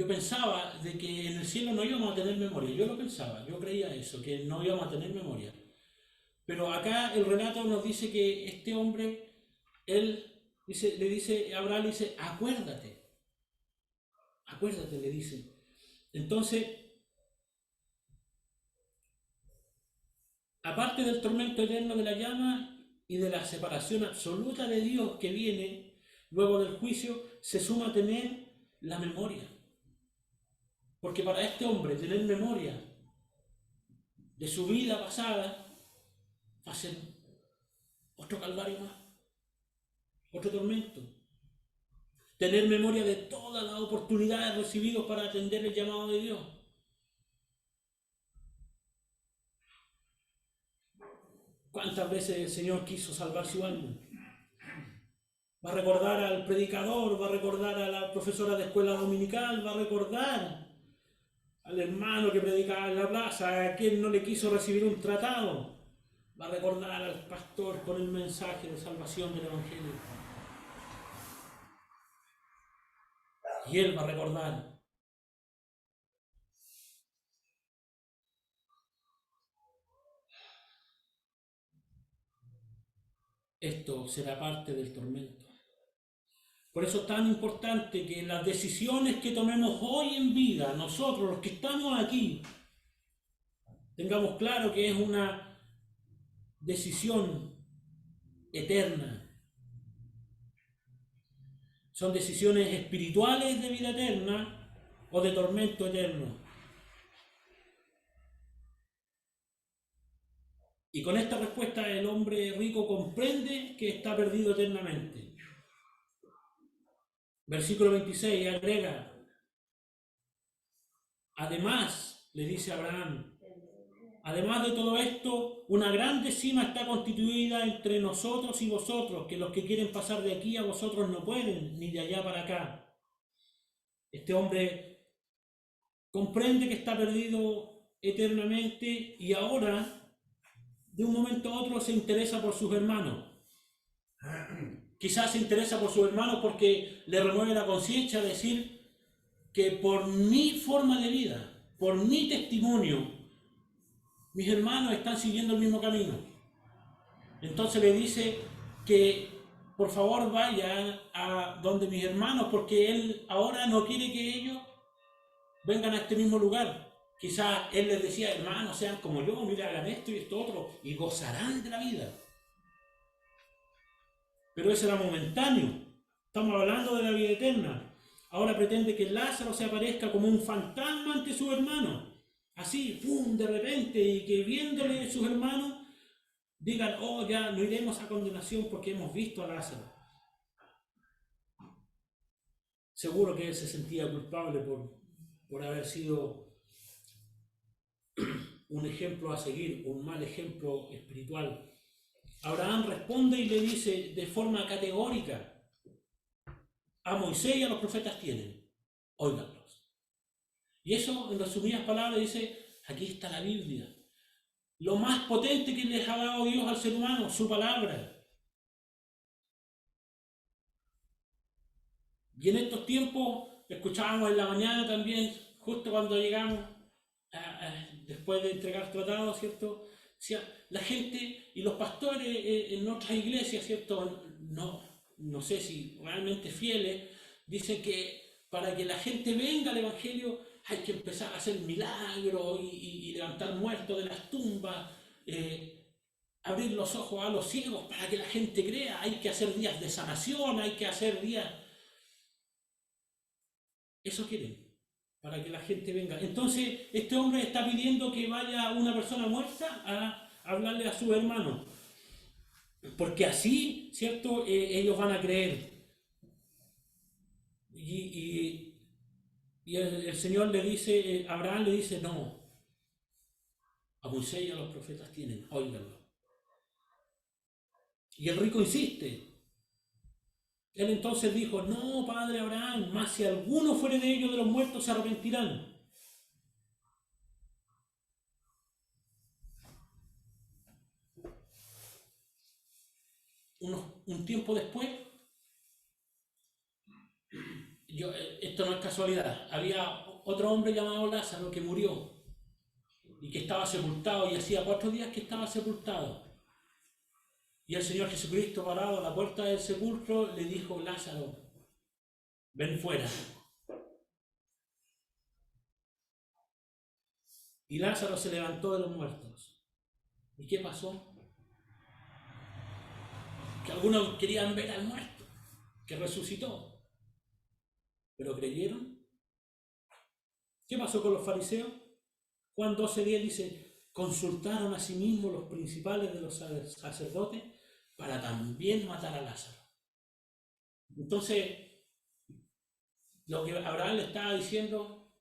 pensaba de que en el cielo no íbamos a tener memoria. Yo lo pensaba, yo creía eso, que no íbamos a tener memoria. Pero acá el relato nos dice que este hombre, le dice a Abraham, le dice, acuérdate, le dice. Entonces, aparte del tormento eterno de la llama y de la separación absoluta de Dios que viene luego del juicio, se suma tener la memoria. Porque para este hombre tener memoria de su vida pasada va a ser otro calvario más, otro tormento. Tener memoria de todas las oportunidades recibidas para atender el llamado de Dios. ¿Cuántas veces el Señor quiso salvar su alma? Va a recordar al predicador, va a recordar a la profesora de escuela dominical, va a recordar al hermano que predicaba en la plaza, a quien no le quiso recibir un tratado, va a recordar al pastor con el mensaje de salvación del Evangelio. Y él va a recordar. Esto será parte del tormento. Por eso es tan importante que las decisiones que tomemos hoy en vida, nosotros los que estamos aquí, tengamos claro que es una decisión eterna. Son decisiones espirituales de vida eterna o de tormento eterno. Y con esta respuesta el hombre rico comprende que está perdido eternamente. Versículo 26 agrega, además, le dice Abraham, además de todo esto, una grande cima está constituida entre nosotros y vosotros, que los que quieren pasar de aquí a vosotros no pueden, ni de allá para acá. Este hombre comprende que está perdido eternamente y ahora, de un momento a otro, se interesa por sus hermanos. Quizás se interesa por sus hermanos porque le remueve la conciencia decir que por mi forma de vida, por mi testimonio, mis hermanos están siguiendo el mismo camino. Entonces le dice que por favor vayan a donde mis hermanos, porque él ahora no quiere que ellos vengan a este mismo lugar. Quizás él les decía, hermanos, sean como yo, mira, hagan esto y esto otro, y gozarán de la vida. Pero eso era momentáneo. Estamos hablando de la vida eterna. Ahora pretende que Lázaro se aparezca como un fantasma ante sus hermanos. Así, ¡pum!, de repente, y que viéndole sus hermanos, digan, oh, ya no iremos a condenación porque hemos visto a Lázaro. Seguro que él se sentía culpable por haber sido un ejemplo a seguir, un mal ejemplo espiritual. Abraham responde y le dice de forma categórica, a Moisés y a los profetas tienen, óiganlos. Y eso, en resumidas palabras, dice, aquí está la Biblia. Lo más potente que les ha dado Dios al ser humano, su palabra. Y en estos tiempos, escuchábamos en la mañana también, justo cuando llegamos, después de entregar tratados, ¿cierto? La gente y los pastores en otras iglesias, ¿cierto? No sé si realmente fieles, dicen que para que la gente venga al Evangelio hay que empezar a hacer milagros y levantar muertos de las tumbas, abrir los ojos a los ciegos para que la gente crea, hay que hacer días de sanación, hay que hacer días... Eso quieren, para que la gente venga. Entonces, este hombre está pidiendo que vaya una persona muerta a hablarle a su hermano, porque así, ¿cierto? Ellos van a creer. Y el Señor le dice, Abraham le dice, no, a Moisés y a los profetas tienen, óiganlo. Y el rico insiste. Él entonces dijo, no, padre Abraham, mas si alguno fuere de ellos de los muertos se arrepentirán. Un tiempo después, esto no es casualidad, había otro hombre llamado Lázaro que murió y que estaba sepultado y hacía 4 días que estaba sepultado. Y el Señor Jesucristo, parado a la puerta del sepulcro, le dijo, Lázaro, ven fuera. Y Lázaro se levantó de los muertos. ¿Y qué pasó? Que algunos querían ver al muerto, que resucitó. ¿Pero creyeron? ¿Qué pasó con los fariseos? Juan 12:10 dice, consultaron a sí mismos los principales de los sacerdotes para también matar a Lázaro. Entonces, lo que Abraham le estaba diciendo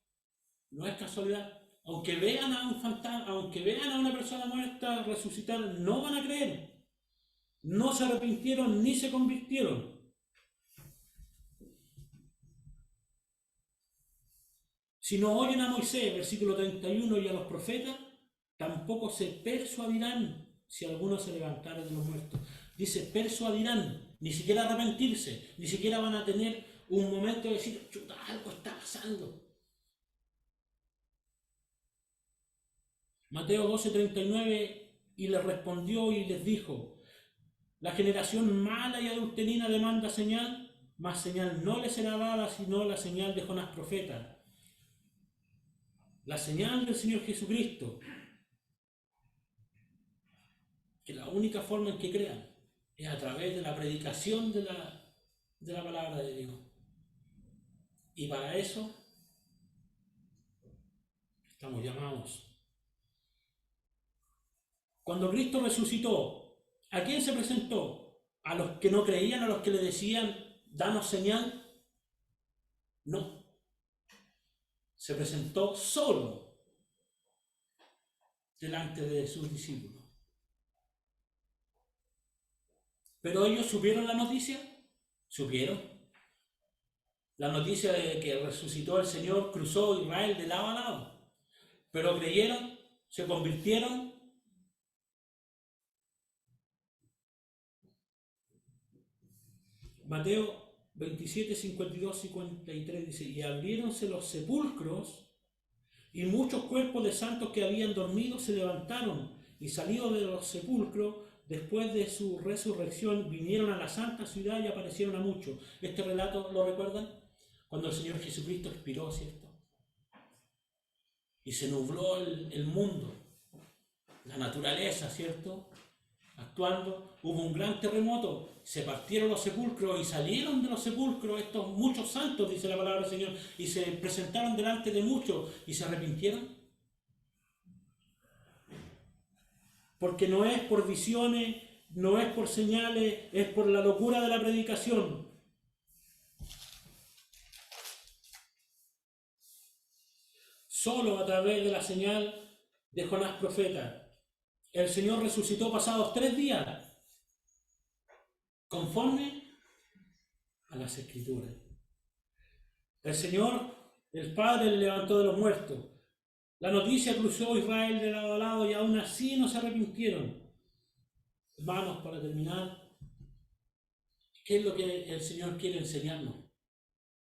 no es casualidad. Aunque vean a un fantasma, aunque vean a una persona muerta resucitar, no van a creer. No se arrepintieron ni se convirtieron. Si no oyen a Moisés, versículo 31, y a los profetas, tampoco se persuadirán si alguno se levantara de los muertos. Dice, persuadirán, ni siquiera arrepentirse, ni siquiera van a tener un momento de decir, chuta, algo está pasando. Mateo 12:39, y les respondió y les dijo, la generación mala y adulterina demanda señal, mas señal no le será dada sino la señal de Jonás profeta. La señal del Señor Jesucristo, que la única forma en que crean es a través de la predicación de la palabra de Dios. Y para eso estamos llamados. Cuando Cristo resucitó, ¿a quién se presentó? ¿A los que no creían, a los que le decían, danos señal? No. Se presentó solo delante de sus discípulos. ¿Pero ellos supieron la noticia? ¿Supieron? La noticia de que resucitó el Señor cruzó Israel de lado a lado. Pero creyeron, se convirtieron. Mateo 27, 52, 53 dice, y abriéronse los sepulcros, y muchos cuerpos de santos que habían dormido se levantaron, y salidos de los sepulcros, después de su resurrección, vinieron a la santa ciudad y aparecieron a muchos. Este relato, ¿lo recuerdan? Cuando el Señor Jesucristo expiró, ¿cierto? Y se nubló el mundo, la naturaleza, ¿cierto? Actuando, hubo un gran terremoto, se partieron los sepulcros y salieron de los sepulcros estos muchos santos, dice la palabra del Señor, y se presentaron delante de muchos y se arrepintieron. Porque no es por visiones, no es por señales, es por la locura de la predicación. Solo a través de la señal de Jonás profeta, el Señor resucitó pasados 3 días, conforme a las Escrituras. El Señor, el Padre, le levantó de los muertos. La noticia cruzó Israel de lado a lado y aún así no se arrepintieron. Hermanos, para terminar, ¿qué es lo que el Señor quiere enseñarnos?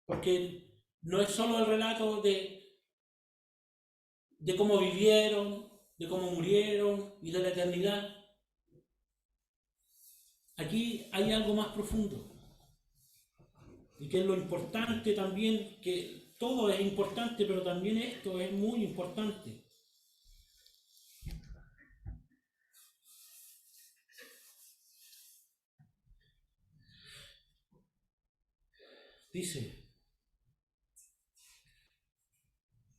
Porque no es solo el relato de cómo vivieron, de cómo murieron y de la eternidad. Aquí hay algo más profundo. Y que es lo importante también, que todo es importante, pero también esto es muy importante. Dice,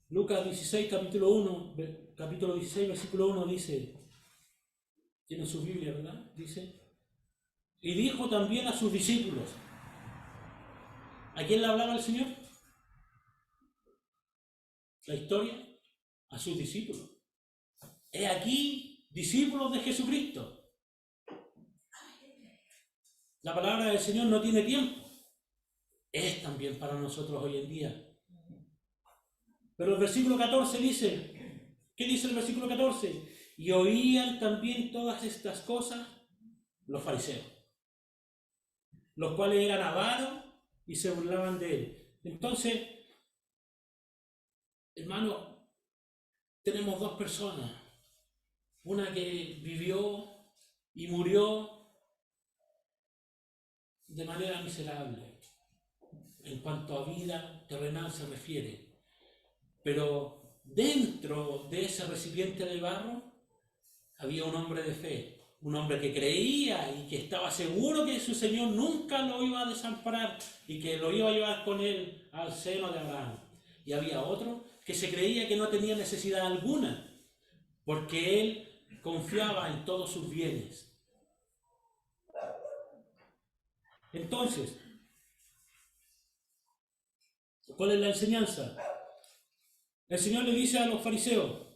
Lucas 16, capítulo 16, versículo 1 dice, tiene su Biblia, ¿verdad? Dice, y dijo también a sus discípulos, ¿a quién le hablaba el Señor? La historia, a sus discípulos. He aquí, discípulos de Jesucristo. La palabra del Señor no tiene tiempo. Es también para nosotros hoy en día. Pero el versículo 14 dice, ¿qué dice el versículo 14? Y oían también todas estas cosas los fariseos, los cuales eran avaros y se burlaban de él. Entonces, hermano, tenemos 2 personas. Una que vivió y murió de manera miserable, en cuanto a vida terrenal se refiere. Pero dentro de ese recipiente de barro había un hombre de fe, un hombre que creía y que estaba seguro que su Señor nunca lo iba a desamparar y que lo iba a llevar con él al seno de Abraham. Y había otro que se creía que no tenía necesidad alguna, porque él confiaba en todos sus bienes. Entonces, ¿cuál es la enseñanza? El Señor le dice a los fariseos,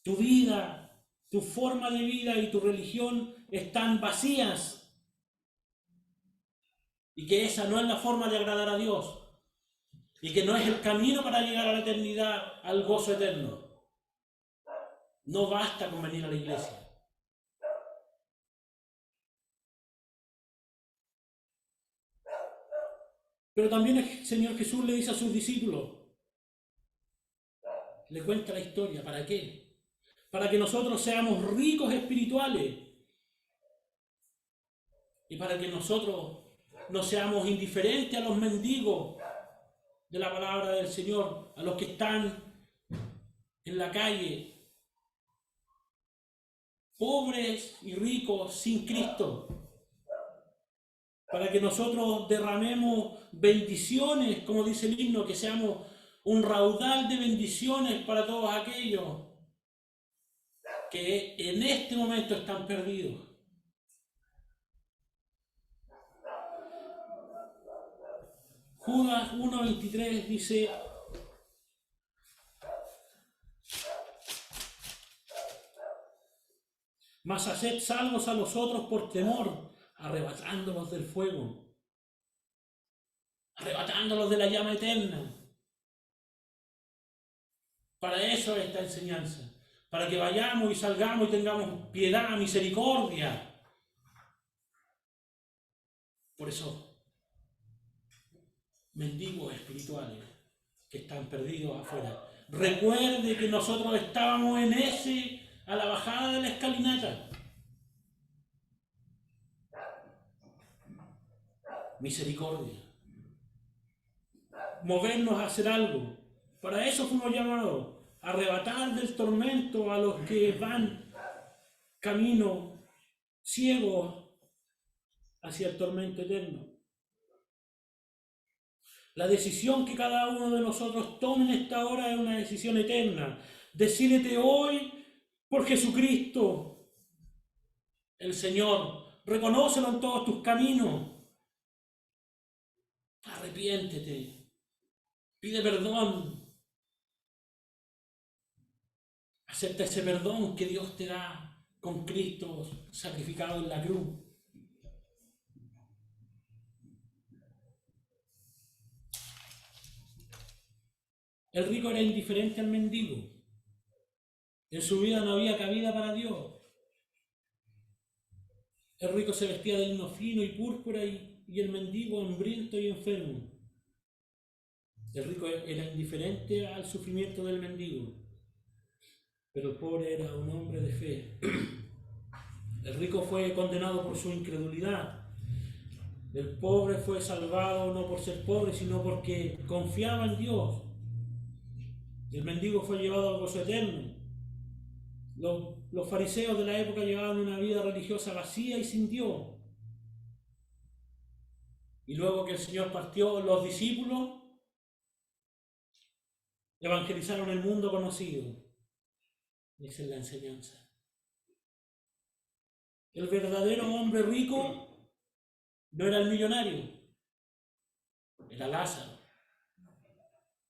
tu vida, tu forma de vida y tu religión están vacías y que esa no es la forma de agradar a Dios y que no es el camino para llegar a la eternidad, al gozo eterno. No basta con venir a la iglesia. Pero también el Señor Jesús le dice a sus discípulos, le cuenta la historia, ¿para qué? Para que nosotros seamos ricos espirituales y para que nosotros no seamos indiferentes a los mendigos de la palabra del Señor, a los que están en la calle, pobres y ricos sin Cristo, para que nosotros derramemos bendiciones, como dice el himno, que seamos un raudal de bendiciones para todos aquellos que en este momento están perdidos. Judas 1:23 dice, mas haced salvos a los otros por temor, arrebatándolos del fuego. arrebatándolos de la llama eterna. Para eso es esta enseñanza, para que vayamos y salgamos y tengamos piedad, misericordia. Por eso, mendigos espirituales que están perdidos afuera, recuerde que nosotros estábamos a la bajada de la escalinata. Misericordia. Movernos a hacer algo. Para eso fuimos llamados, a arrebatar del tormento a los que van camino ciegos hacia el tormento eterno. La decisión que cada uno de nosotros tome en esta hora es una decisión eterna. Decídete hoy por Jesucristo, el Señor. Reconócelo en todos tus caminos. Arrepiéntete. Pide perdón. Acepta ese perdón que Dios te da con Cristo sacrificado en la cruz. El rico era indiferente al mendigo. En su vida no había cabida para Dios. El rico se vestía de lino fino y púrpura y el mendigo hambriento y enfermo. El rico era indiferente al sufrimiento del mendigo, pero el pobre era un hombre de fe. El rico fue condenado por su incredulidad. El pobre fue salvado no por ser pobre, sino porque confiaba en Dios. El mendigo fue llevado al gozo eterno. Los fariseos de la época llevaban una vida religiosa vacía y sin Dios. Y luego que el Señor partió, los discípulos evangelizaron el mundo conocido. Esa es la enseñanza. El verdadero hombre rico no era el millonario, era Lázaro.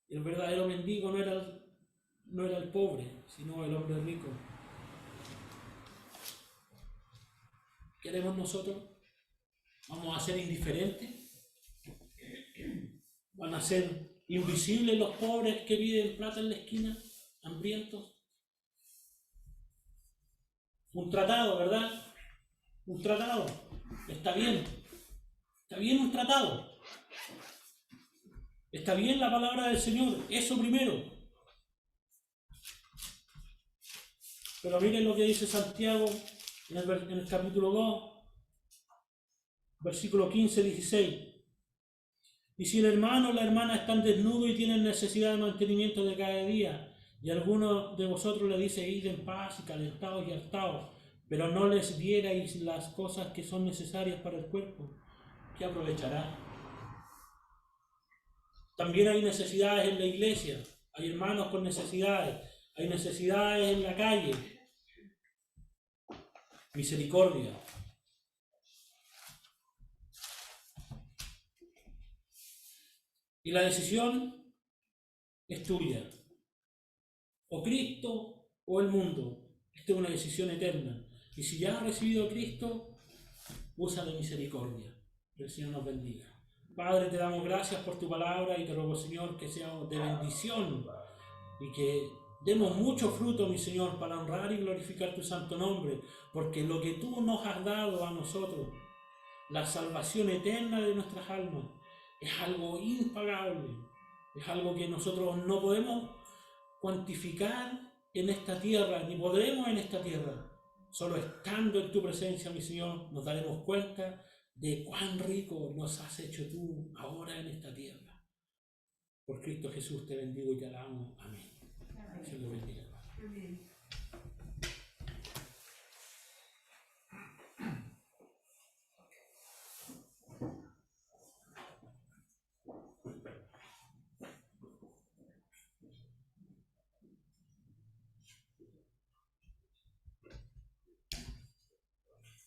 El verdadero mendigo no era el pobre, sino el hombre rico. ¿Queremos nosotros? ¿Vamos a ser indiferentes? ¿Van a ser invisibles los pobres que piden plata en la esquina, hambrientos? Un tratado, ¿verdad? Un tratado. Está bien. Está bien un tratado. Está bien la palabra del Señor. Eso primero. Pero miren lo que dice Santiago en el capítulo 2, versículo 15-16. Y si el hermano o la hermana están desnudos y tienen necesidad de mantenimiento de cada día, y alguno de vosotros le dice, id en paz y calentados y hartaos, pero no les dierais las cosas que son necesarias para el cuerpo, ¿qué aprovechará? También hay necesidades en la iglesia, hay hermanos con necesidades, hay necesidades en la calle. Misericordia. Y la decisión es tuya. O Cristo o el mundo. Esta es una decisión eterna. Y si ya has recibido a Cristo, usa de misericordia. Que el Señor nos bendiga. Padre, te damos gracias por tu palabra y te ruego, Señor, que sea de bendición y que demos mucho fruto, mi Señor, para honrar y glorificar tu santo nombre, porque lo que tú nos has dado a nosotros, la salvación eterna de nuestras almas, es algo impagable, es algo que nosotros no podemos cuantificar en esta tierra, ni podremos en esta tierra. Solo estando en tu presencia, mi Señor, nos daremos cuenta de cuán rico nos has hecho tú ahora en esta tierra. Por Cristo Jesús te bendigo y te alabo. Amén. Se lo bendiga.